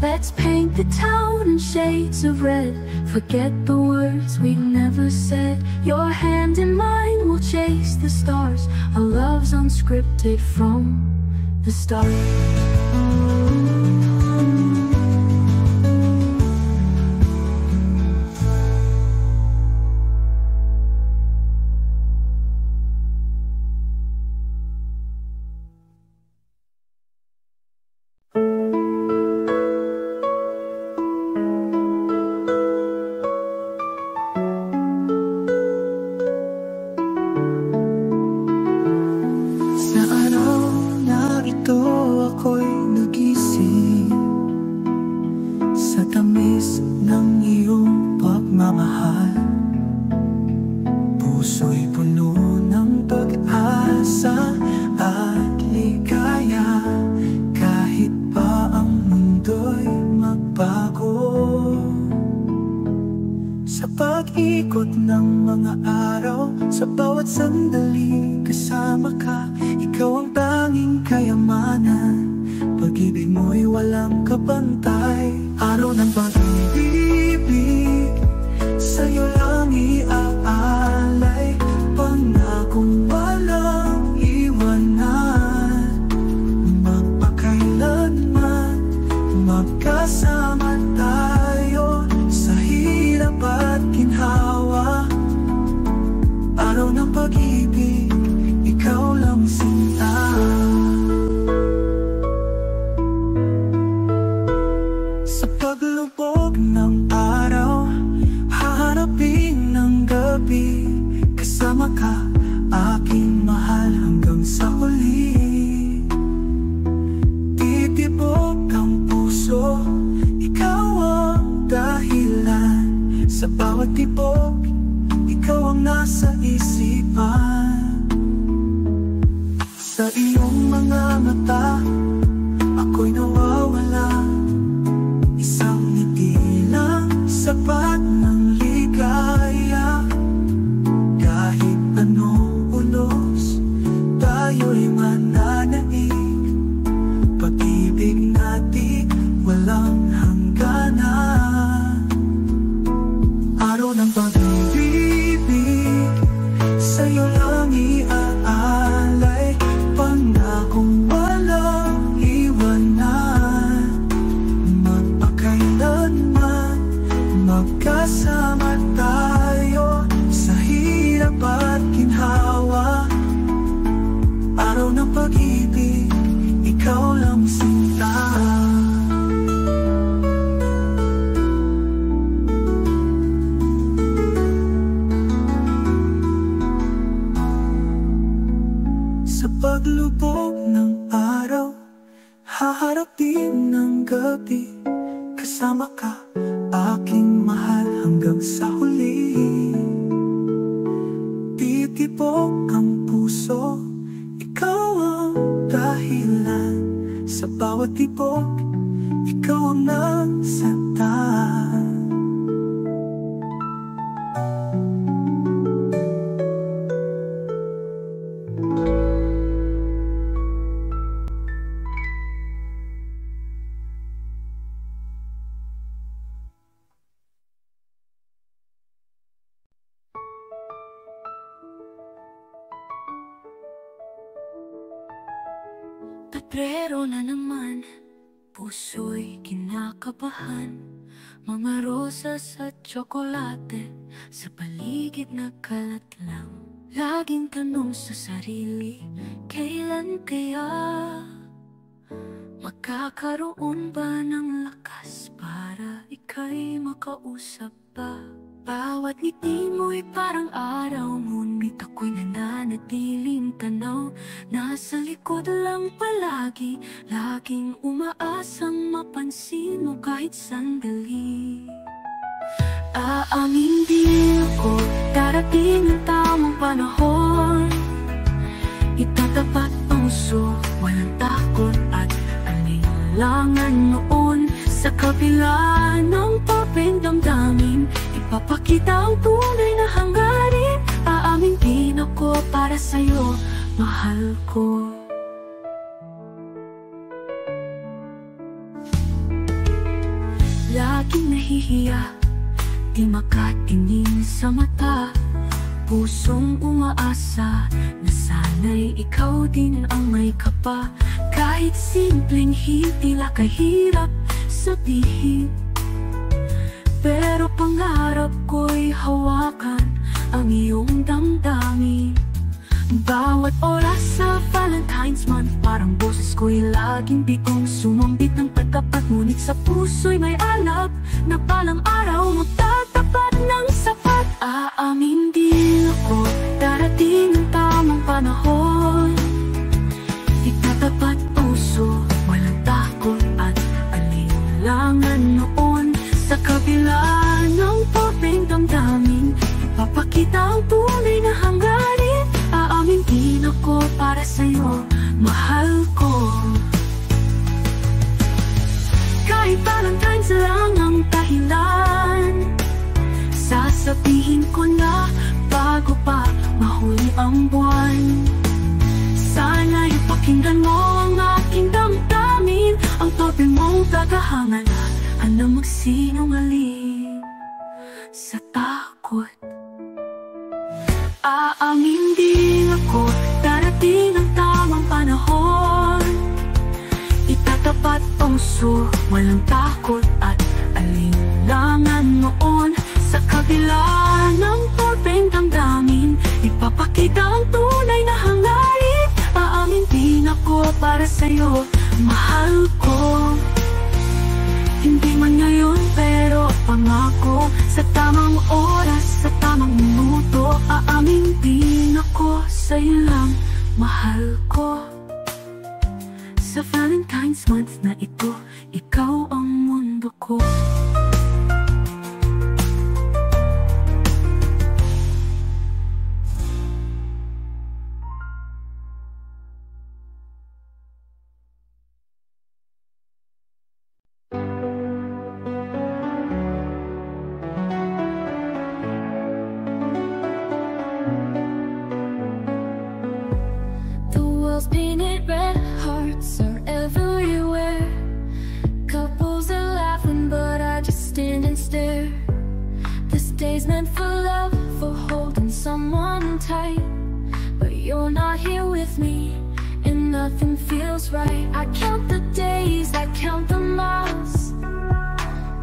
Let's paint the town in shades of red. Forget the words we never said. Your hand in mine will chase the stars. Our love's unscripted from the start. Pebrero na naman, puso'y kinakabahan. Mga rosas at tsokolate sa paligid nagkalat lang. Laging tanong sa sarili, kailan kaya magkakaroon ba ng lakas para ika'y makausap pa? Bawat ngiti mo'y parang araw, ngunit ako'y nananatiling tanaw. Nasa likod lang palagi, laging umaasang mapansin mo kahit sandali. Aaming di ako, darating ang tamang panahon. Itatapat ang puso, walang takot at alinlangan noon. Sa kabila ng papeng damdamin, ipapakita ang tunay na hangarin. Aaming din ako para sa'yo, mahal ko. Laging nahihiya, di makatingin sa mata. Pusong umaasa na sana'y ikaw din ang may kapa. Kahit simpleng tila kahirap sabihin, pero pangarap ko'y hawakan ang iyong damdamin. Bawat oras sa Valentine's month, parang boses ko'y laging bigong sumambit ng pagkapat. Ngunit sa puso'y may alab na palang araw mo tatapat ng sapat. Aamin din ako, darating ang tamang panahon. Itatapat puso, walang takot at alinlangan noon. Sa kabila ng papeng damdamin, ipapakita ang tunay na hangarin. Aamin din ako para sa'yo, mahal ko. Kahit Valentine's lang ang dahilan, sasabihin ko na bago pa mahuli ang buwan. Sana'y pakinggan mo ang aking damdamin, ang tope mong tagahangan na magsinungaling sa takot. Aamin din ako, darating ang tamang panahon. Itatapat puso, walang takot at alinlangan noon. Sa kabila ng papeng damdamin, ipapakita ang tunay na hangarin. Aamin din ako para sa'yo, mahal ko. Hindi man ngayon pero pangako, sa tamang oras, sa tamang minuto, aamin din ako sa'yo lang, mahal ko. Sa Valentine's month na ito, ikaw ang mundo ko. Painted red, hearts are everywhere. Couples are laughing, but I just stand and stare. This day's meant for love, for holding someone tight. But you're not here with me, and nothing feels right. I count the days, I count the miles,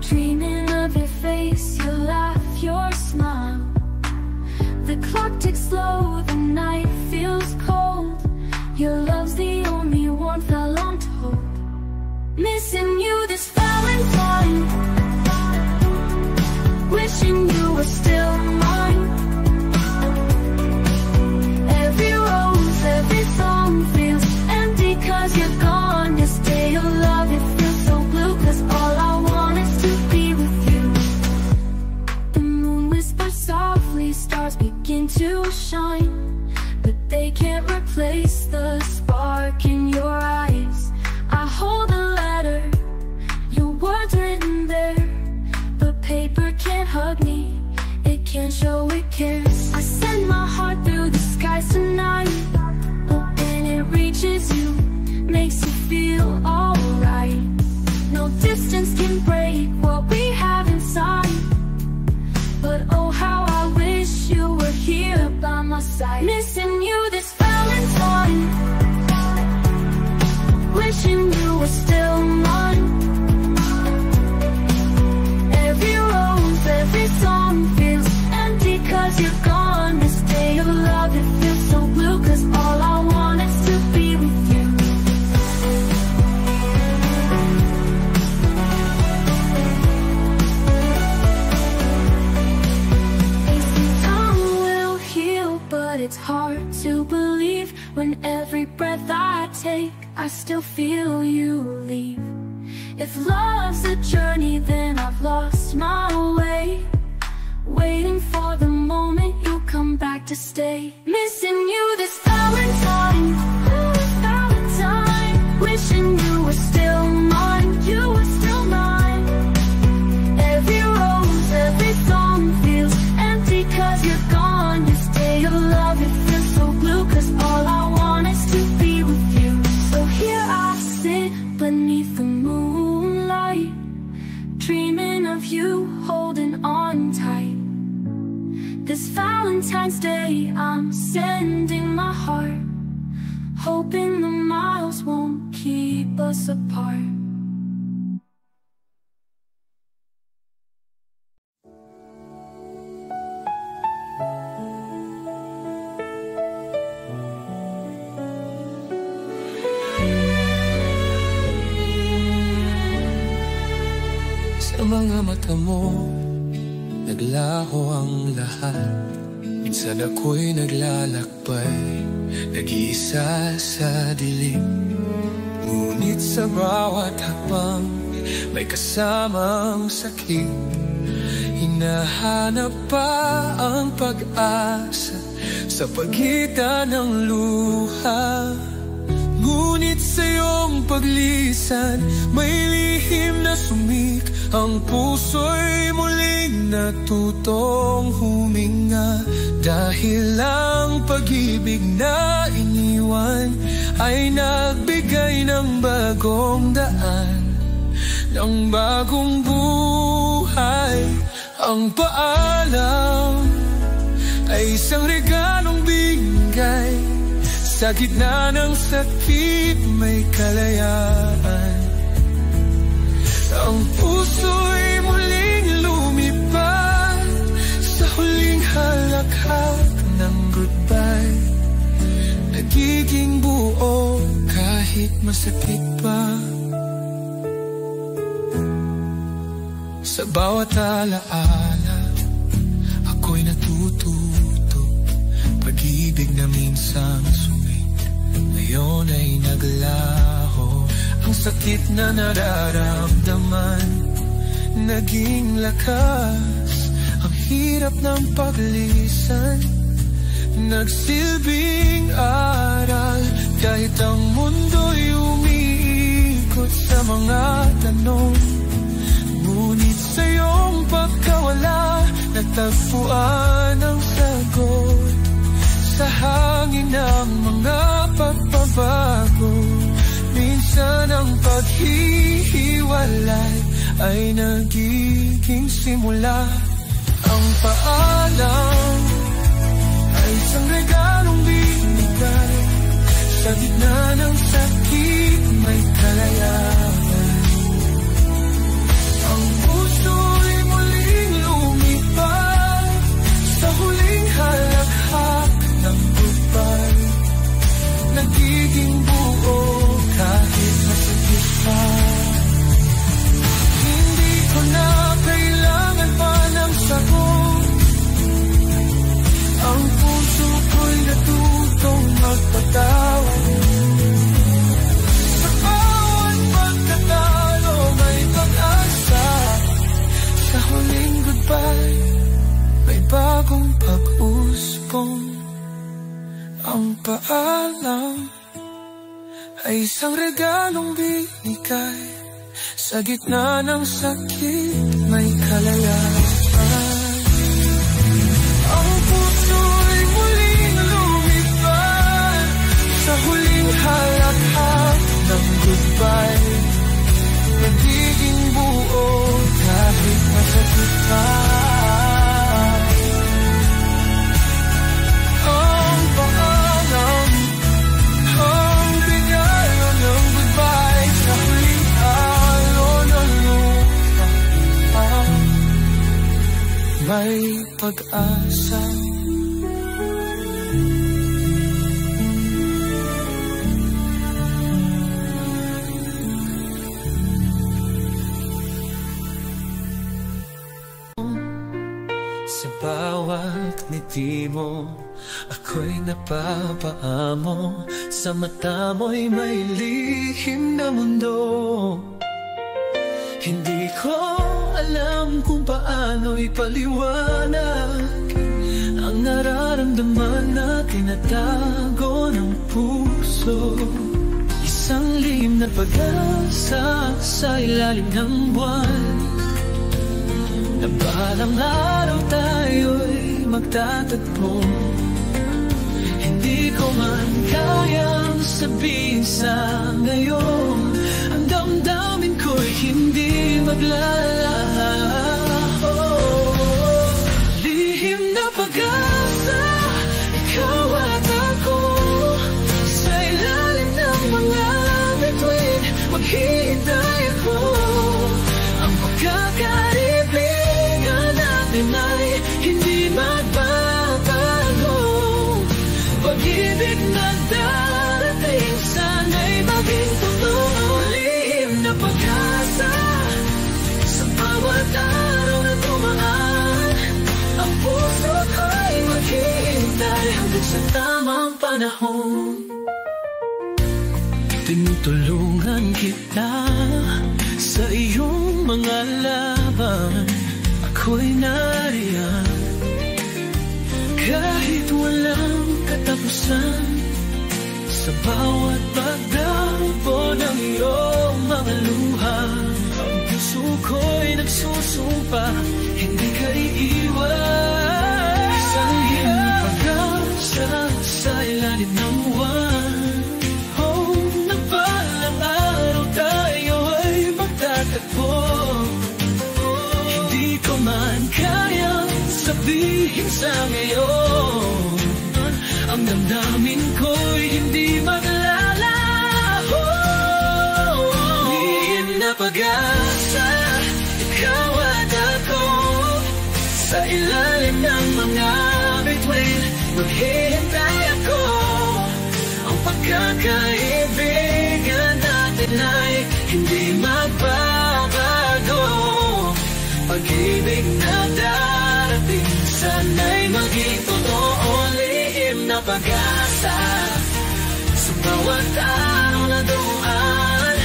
dreaming of your face, your laugh, your smile. The clock ticks slow, the night feels cold. Your love's the only warmth I long to hold. Missing you this Valentine, wishing you were still mine. Every rose, every song feels empty cause you're gone. This day of love, it feels so blue cause all I want is to be with you. The moon whispers softly, stars begin to shine, but they can't replace the spark in your eyes. I hold a letter, your words written there, but paper can't hug me, it can't show it cares. I send my heart through the skies tonight, hoping it reaches you, makes you feel alright. No distance can break what we have inside, but oh how I wish you were here by my side. Missing you this Valentine, wishing you were still mine. Every rose, every song feels empty cause you're gone. This day of love, it feels so blue cause all I want is to be with you. I still feel you leave. If love's a journey, then I've lost my way, waiting for the moment you come back to stay. Missing you this Valentine, ooh, Valentine. Wishing you were still mine, you were still mine. Every rose, every song feels empty 'cause you're gone. This day of love, it feels so blue 'cause all I want is to be with you. So here I sit beneath the moonlight, dreaming of you, holding on tight. This Valentine's Day, I'm sending my heart, hoping the miles won't keep us apart. Sa mga mata mo, naglaho ang lahat. Minsan ako'y naglalakbay, nag-iisa sa dilim. Ngunit sa bawat hakbang, may kasamang sakit. Hinahanap pa ang pag-asa sa pagitan ng luha. Ngunit sa iyong paglisan, may lihim na sumik. Ang puso'y muling natutong huminga. Dahil ang pag-ibig na iniwan ay nagbigay ng bagong daan, ng bagong buhay. Ang paalam ay isang regalong bigay. Sa gitna ng sakit may kalayaan. Ang puso'y muling lumipad sa huling halakhak ng goodbye. Nagiging buo kahit masakit pa. Sa bawat alaala, ako'y natututo. Pag-ibig na minsan sumit, ngayon ay naglaho. Ang sakit na nararamdaman, naging lakas. Ang hirap ng paglisan, nagsilbing aral. Kahit ang mundo'y umiikot sa mga tanong, ngunit sa iyong pagkawala, natagpuan ang sagot. Sa hangin ng mga pagbabago, minsan ang paghihiwalay ay nagiging simula. Ang paalam ay isang regalong binigay. Sa gitna ng sakit may kalayaan. Ang puso'y muling lumipad sa huling halakhak ng goodbye. Nagiging buo kahit masakit pa. Hindi ko na kailangan pa ng sagot. Ang puso ko'y natutong magpatawad. Sa bawat pagkatalo may pag-asa. Sa huling goodbye may bagong pag-usbong. Ang paalam ay isang regalong binigay. Sa gitna ng sakit may kalayaan. Ang puso'y muling lumipad sa huling halakhak ng goodbye. Nagiging buo kahit masakit pa. Ang paalam, ang regalo ng goodbye sa huling alon ng lupa. May pag-asa. Sa bawat ngiti mo, Ako'y napapaamo, sa mata mo'y may lihim na mundo. Hindi ko alam kung paano ipaliwanag ang nararamdaman na tinatago ng puso. Isang lihim na pag-asa sa ilalim ng buwan, na balang araw tayo'y magtatagpo. Hindi ko man kayang sabihin sa ngayon, ang damdamin ko'y hindi maglalaho. Lihim na pag-asa, ikaw at ako, sa ilalim ng mga bituin, maghihintay ako. Ang pagkakaibigan natin ay hindi magbabago. Pag-ibig na darating, sana'y maging totoo. Lihim na pag-asa, sa bawat araw na dumaan, ang puso ko'y maghihintay hanggang sa tamang panahon. Tinutulungan kita sa iyong mga laban, ako'y nariyan. Kahit walang katapusan, sa bawat pagdampo ng iyong mga luha, ang puso ko'y nagsusumpa, hindi ka iiwan. Isang iyong pag-asa sa ilalim ng buwan, oh, nagbalang araw tayo ay magtatagpo. Hindi ko man kayang sabihin sa ngayon, ang damdamin ko'y hindi maglalaho. Lihim na pag-asa, ikaw at ako, sa ilalim ng mga bituin, maghihintay ako. Ang pagkakaibigan natin ay hindi magbabago. Pag-ibig na darating, sana'y maging totoo. Lihim na pag-asa, sa bawat araw na dumaan,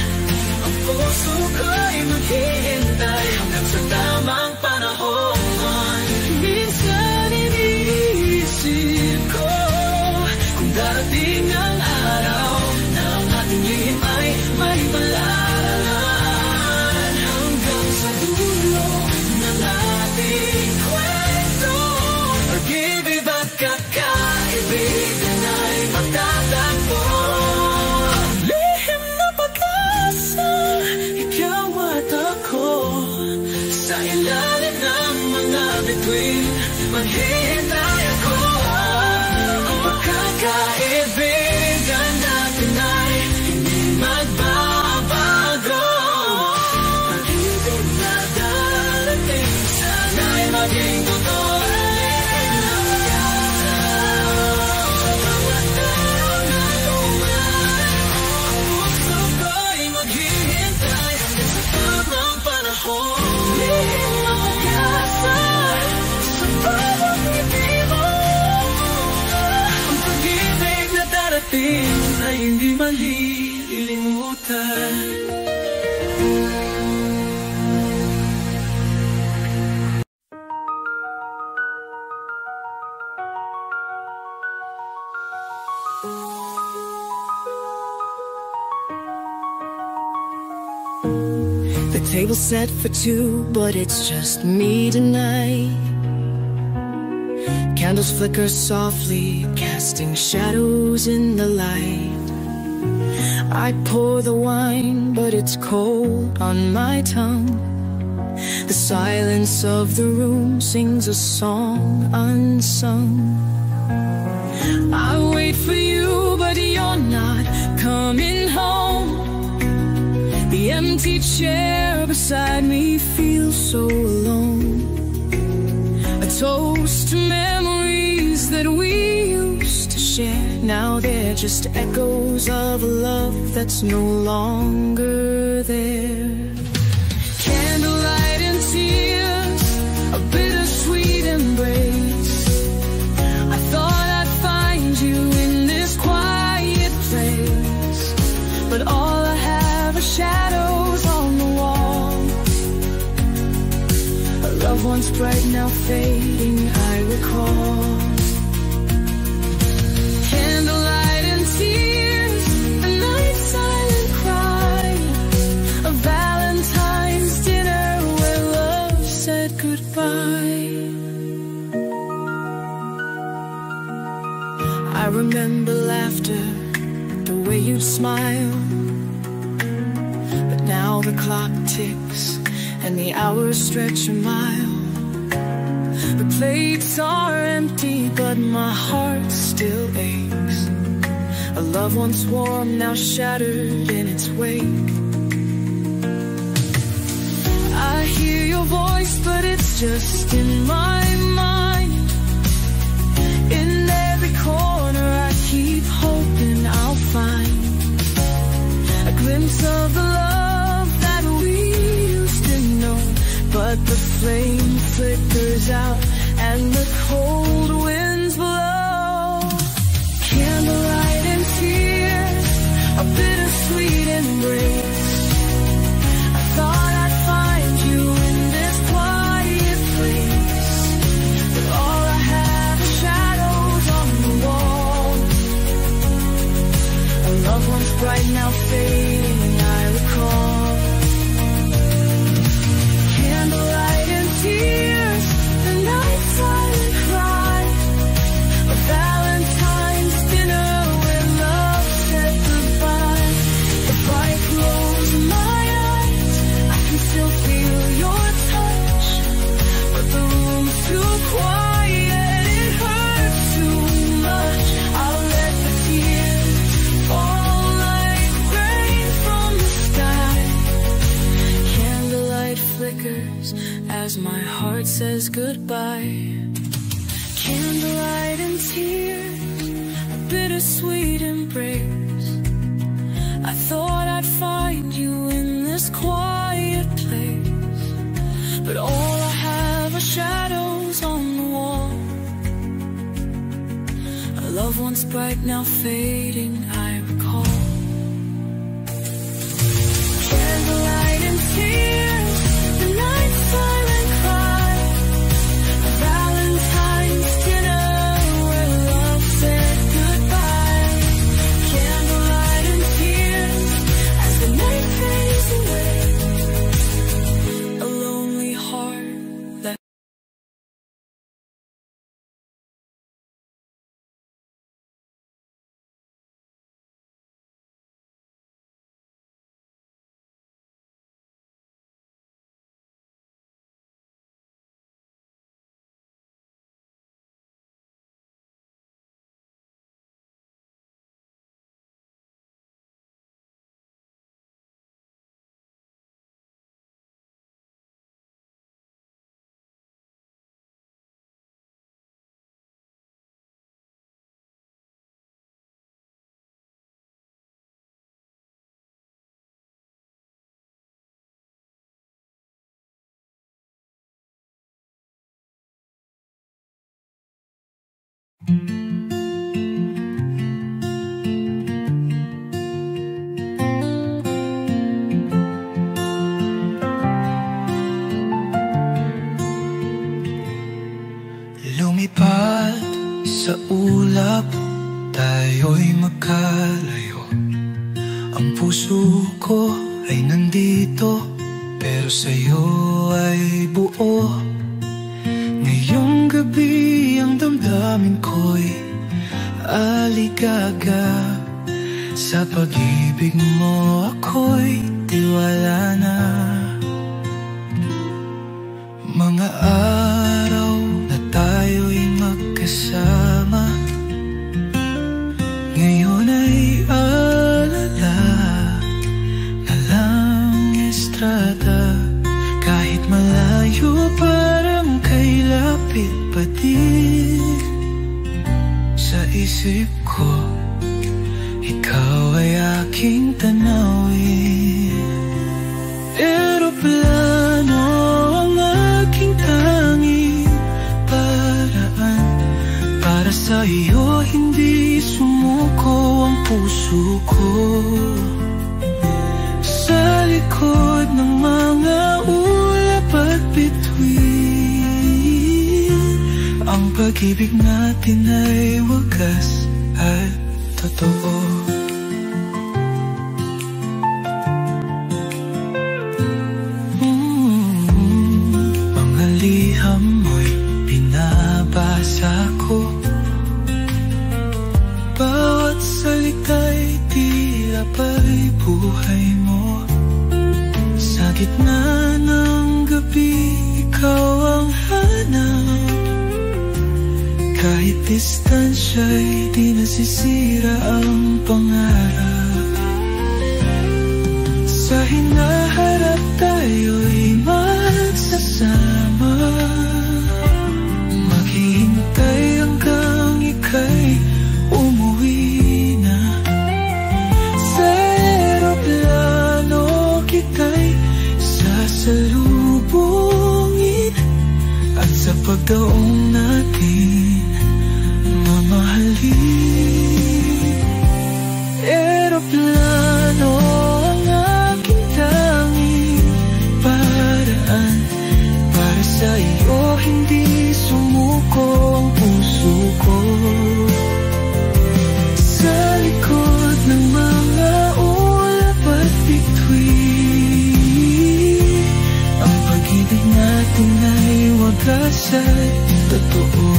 ang puso ko'y maghihintay hanggang sa tamang panahon. Minsan iniisip ko kung darating ang araw na ang ating lihim ay may malalaan hanggang sa dulo ng ating kwento. Pag-ibig at kakaibigan ay magtatagpo. Lihim na pag-asa, ikaw at ako, sa ilalim ng mga bituin, maghihintay ako. Ang pagkakaibigan natin ay hindi magbabago. Pag-ibig na darating, sana'y maging totoo. Lihim na pag-asa, sa bawat ngiti mo, ang pag-ibig na darating ay hindi malilimutan. The table's set for two, but it's just me tonight. Candles flicker softly, casting shadows in the light. I pour the wine, but it's cold on my tongue. The silence of the room sings a song unsung. I wait for you, but you're not coming home. The empty chair beside me feels so alone. A toast to memories that we used to share. Now they're just echoes of a love that's no longer there. Candlelight and tears, a bittersweet embrace. I thought I'd love once bright, now fading, I recall. Candlelight and tears, a night's silent cry, a Valentine's dinner where love said goodbye. I remember laughter, the way you'd smile, but now the clock ticks and the hours stretch a mile. The plates are empty, but my heart still aches. A love once warm, now shattered in its wake. I hear your voice, but it's just in my mind. In every corner I keep hoping I'll find a glimpse of the love that we used to know. But the flame flickers out and the cold winds blow. Candlelight and tears, a bittersweet embrace. I thought I'd find you in this quiet place, but all I have are shadows on the wall. A love once bright, now fading, I recall. Candlelight and tears, the night's silent cry, a Valentine's dinner where love said goodbye. If I close my eyes, I can still feel your touch, but the room's too quiet, it hurts too much. I'll let the tears fall like rain from the sky. Candlelight flickers as my heart says goodbye. Candlelight and tears, a bittersweet embrace. I thought I'd find you in this quiet place, but all I have are shadows on the wall. A love once bright, now fading, I recall. Candlelight and tears, the night's silent cry, a Valentine's dinner where love said goodbye. Candlelight and tears, as the night fades away, a lonely heart that lumipad sa ulap, tayo'y magkalayo. Ang puso ko ay nandito, pero sa'yo ay buo. Ngayong gabi ang damdamin ko'y aligaga. Sa pag-ibig mo ako'y tiwala na. Mga araw na tayo'y magkasama, ngayon ay alala na lang estrada. Kahit malayo parang kay lapit pa din. Sa isip ko, ikaw ay aking tanawin. Eroplano ang aking tanging paraan. Para sa iyo hindi sumuko ang puso ko. Sa likod ng mga ulap at bituin, pag-ibig natin ay wagas at totoo. Mga liham mo'y binabasa ko, bawat salita'y tila pa'y buhay mo. Sa gitna ng gabi, ikaw ang hanap. Kahit distansya'y di nasisira ang pangarap. Sa hinaharap tayo'y magsasama, maghihintay hanggang ika'y umuwi na. Sa eroplano kita'y sasalubungin, at sa pagdaong natin mamahalin. Eroplano ang aking tanging paraan para sa iyo, hindi sumuko ang puso ko. Sa likod ng mga ulap at bituin, ang pag-ibig natin ay wagas at totoo.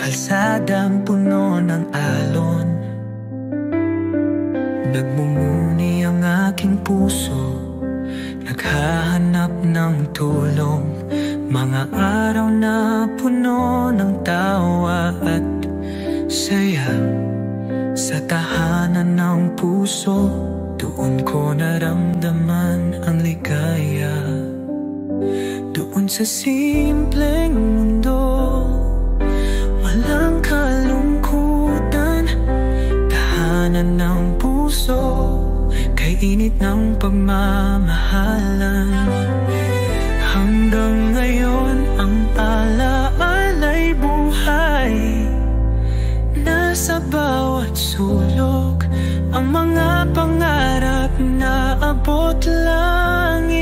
Kalsadang puno ng alon, nagmumuni ang aking puso, naghahanap ng tulong. Mga araw na puno ng tawa at saya, sa tahanan ng puso, doon ko naramdaman ang ligaya. Doon sa simpleng mundo, walang kalungkutan, tahanan ng puso, kay init ng pagmamahalan. Hanggang ngayon ang alaala'y buhay, nasa bawat sulok, ang mga pangarap na abot langit.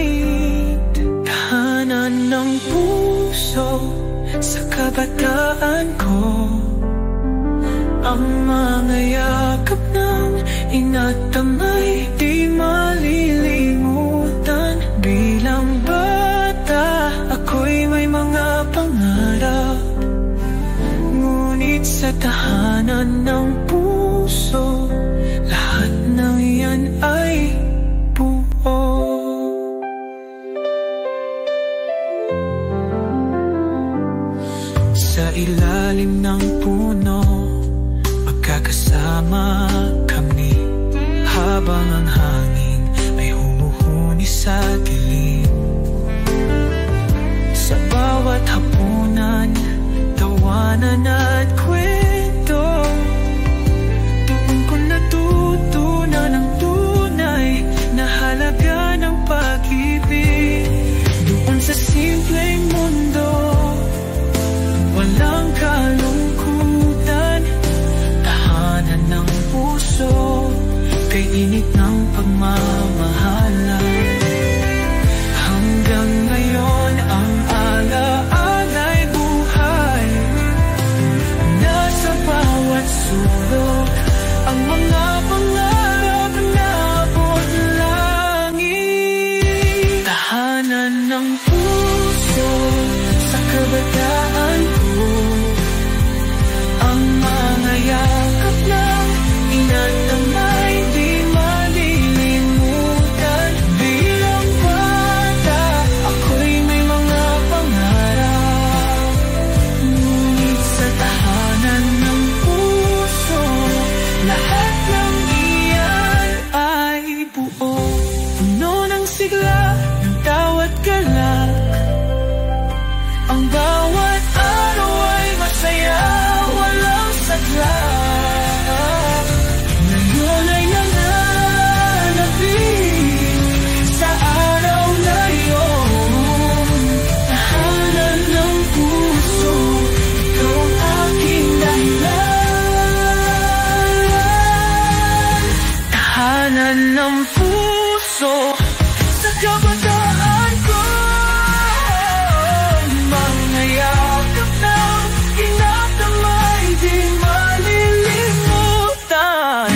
Tahanan ng puso, sa kabataan ko, ang mga yakap ng ina't amay di malilimutan. Bilang bata, ako'y may mga pangarap, ngunit sa tahanan ng puso, lahat ng yan ay buo. Sa ilalim ng puno, magkakasama kami, habang ang hangin ay humuhuni sa dilim. Sa bawat hapunan, tawanan at kwento, doon ko natutunan ang tunay na halaga ng pag-ibig. Doon sa simpleng mundo, walang kalungkutan, puno ng sigla, ng tawat galak. Ang bawat araw ay masaya, walang sadla. Ngayon ay nananabik sa araw na yun. Tahanan ng puso, ikaw ang aking dahilan. Tahanan ng puso sa kabataan ko. Mga yakap ng kinakdamay, di malilimutan.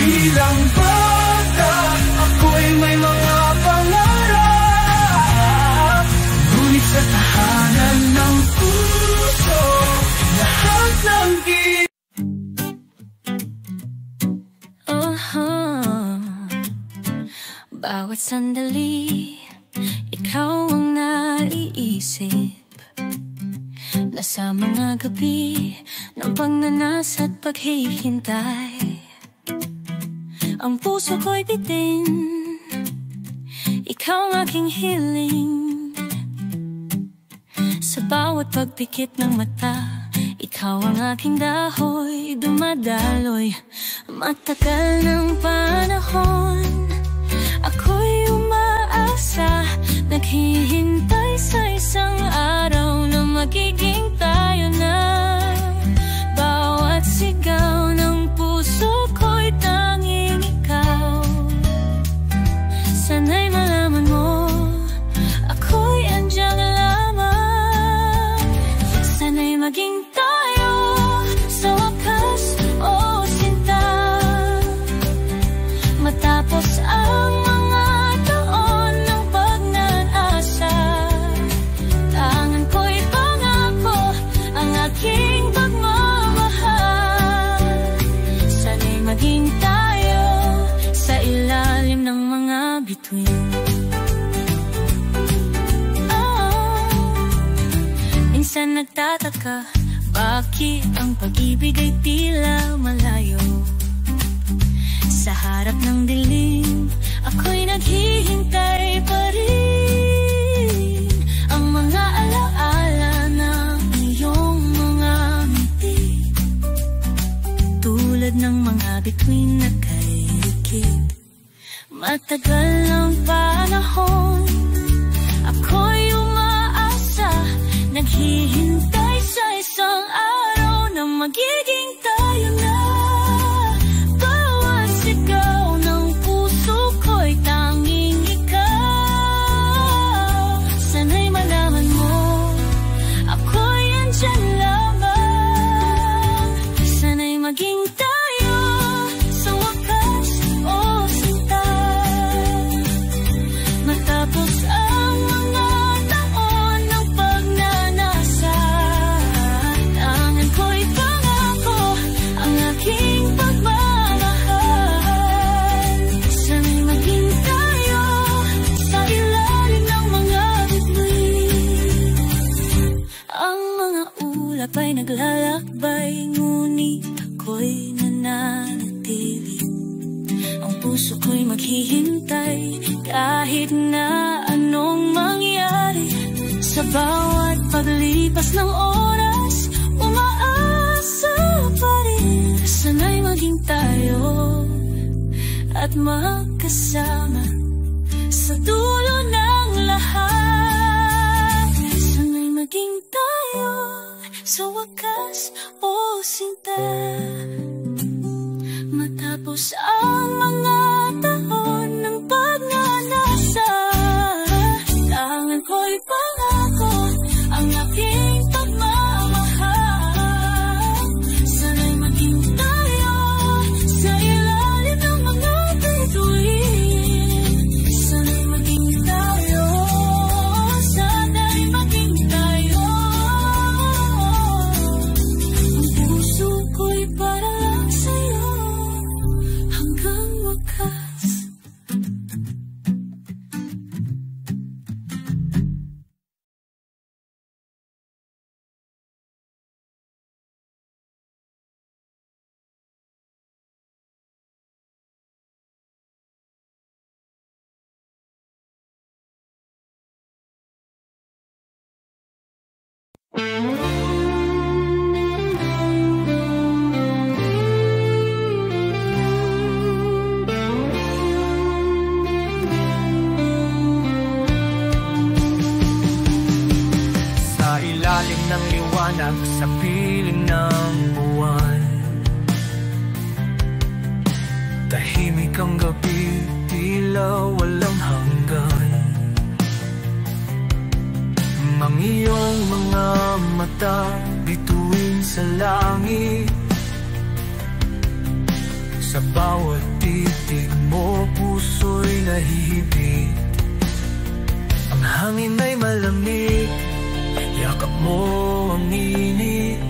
Bilang bata, ako'y may mga pangarap. Ngunit sa tahanan ng puso, lahat ng bawat sandali, ikaw ang naiisip. Nasa mga gabi ng pagnanas at paghihintay, ang puso ko'y bitin, ikaw ang aking hiling. Sa bawat pagpikit ng mata, ikaw ang aking dahoy, dumadaloy. Matagal ng panahon, ako'y umaasa, naghihintay sa isang araw na magiging tayo na. Bawat sigaw ng puso ko'y tanging ikaw. Sana'y malaman mo, ako'y andiyan lamang. Sana'y maging tayo sa wakas, oh sinta. Matapos ang mga taon ng pagnanasa, tangan ko'y pangako ang aking pagmamahal. Sana'y maging tayo sa ilalim ng mga bituin. Minsan nagtataka, bakit ang pag-ibig ay tila malayo? Sa harap ng dilim, ako'y naghihintay pa rin. Ang mga alaala ng iyong mga ngiti, tulad ng mga bituin na kay higit. Matagal ng panahon, ako'y umaasa, naghihintay sa isang araw na magiging tayo na. Bawat sigaw ng puso ko'y tanging ikaw. Sana'y malaman mo, ako'y andyan lamang. Sana'y maging tayo sa wakas, oh sinta. Matapos ang mga taon ng pagnanasa, tangan ko'y pangako ang aking pagmamahal. Sana'y maging tayo sa ilalim ng mga bituin. Ang mga ulap ay naglalakbay, ngunit ako'y nananatili. Ang puso ko'y maghihintay kahit na anong mangyari. Sa bawat paglipas ng oras, umaasa pa rin. Sana'y maging tayo at magkasama sa dulo ng lahat. Sana'y maging tayo sa wakas, oh sinta. Matapos ang mga taon ng pagnanasa, tangan ko'y pangako ang aking pagmamahal. Sana'y maging tayo sa ilalim ng mga bituin. Sana'y maging tayo, sana'y maging tayo. Ang puso ko'y para lang sa'yo hanggang wakas. ng liwanag sa piling ng buwan. Tahimik ang gabi, tila walang hanggan. Ang iyong mga mata bituin sa langit. Sa bawat titig mo, puso'y nahihibit. Ang hangin ay malamig, yakap mo ang init.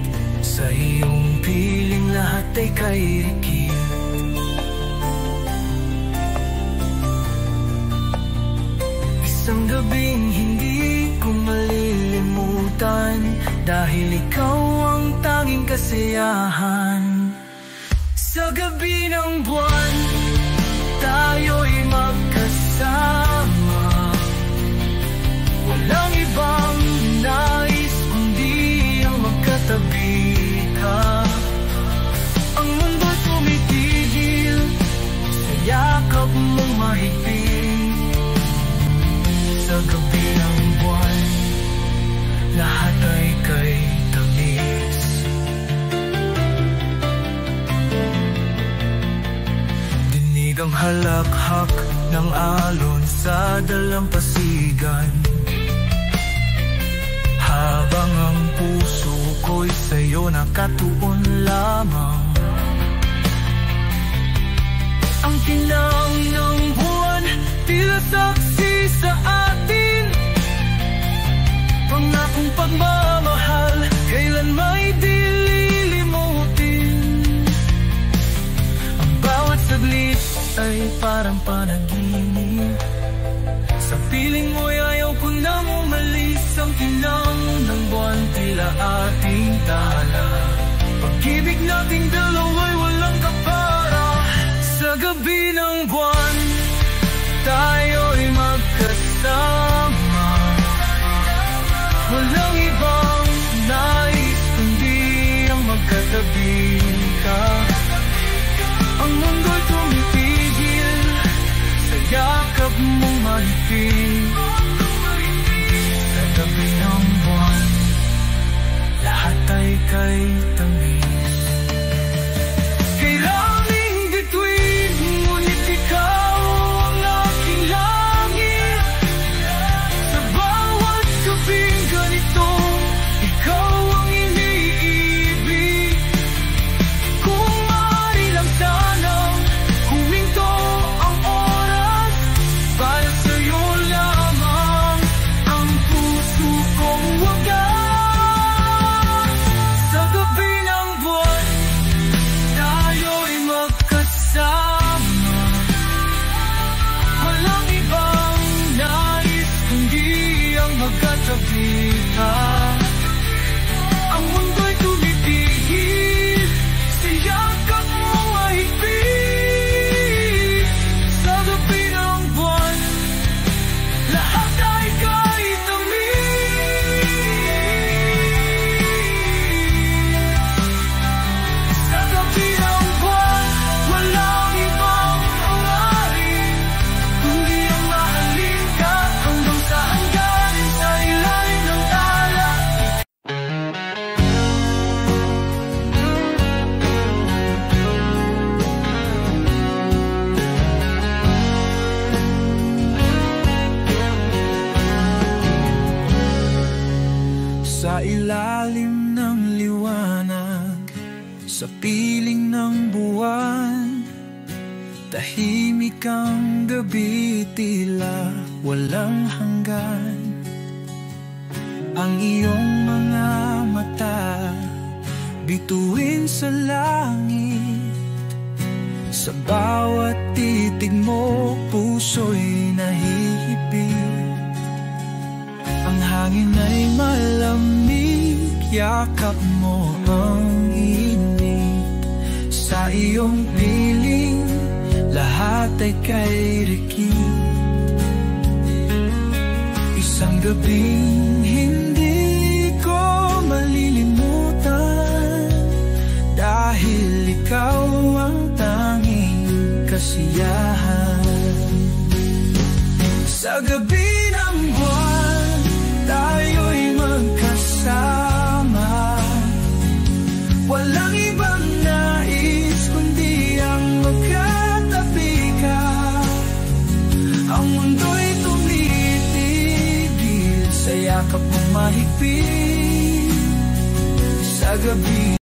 Sa iyong piling lahat ay kairikit. Isang gabing hindi ko malilimutan, dahil ikaw ang tanging kasiyahan. Sa gabi ng buwan, tayo'y magkasama. Walang ibang nais kundi ang magkatabi ka. Ang mundo'y tumitigil sa yakap mong mahigpit. Sa gabi ng buwan, lahat ay kay tamis. Dinig ang halakhak ng alon sa dalampasigan, habang ang puso ko'y sa'yo nakatuon lamang. Ang tinang ng buwan, tila saksi sa atin. Pangakong pagmamahal, kailan may dililimutin. Ang bawat saglit ay parang panaginip. Sa piling mo'y ayaw ko nang umalis. Ang tinang ng buwan, tila ating tala. Pag-ibig nating dalawa'y walang kapara. Sa gabi ng buwan, tayo'y magkasama. Walang ibang nais kundi ang magkatabi ka. Ang mundo'y tumitigil sa yakap mong mahigpit. Sa gabi ng buwan, lahat ay kay tamis. Kay raming bituin, ngunit ikaw ang aking langit. Sa bawat gabing ganito, ikaw ang iniibig. Kung maaari lang sanang huminto ang oras, para sa'yo lamang ang puso kong wagas. Sa gabi ng buwan, tayo'y magkasama. Walang ibang nais kundi ang magkatabi ka. Ang mundo'y tumitigil sa yakap mong mahigpit. Sa gabi ng buwan, lahat ay kay tamis. Sa gabi ng buwan, walang ibang hangarin kundi ang mahalin ka hanggang sa hangganin sa ilalim ng tala. Sa ilalim ng liwanag, sa piling ng buwan, tahimik ang gabi, tila walang hanggan. Ang iyong mga mata bituin sa langit. Sa bawat titig mo, puso'y nahihipit. Ang hangin ay malamig, yakap mo ang init. Sa iyong piling, lahat ay kay rikit. Isang gabing hindi ko malilimutan, dahil ikaw ang tanging kasiyahan. Sa gabi ng buwan, tayo'y magkasama. yakap mong mahigpit sa gabi.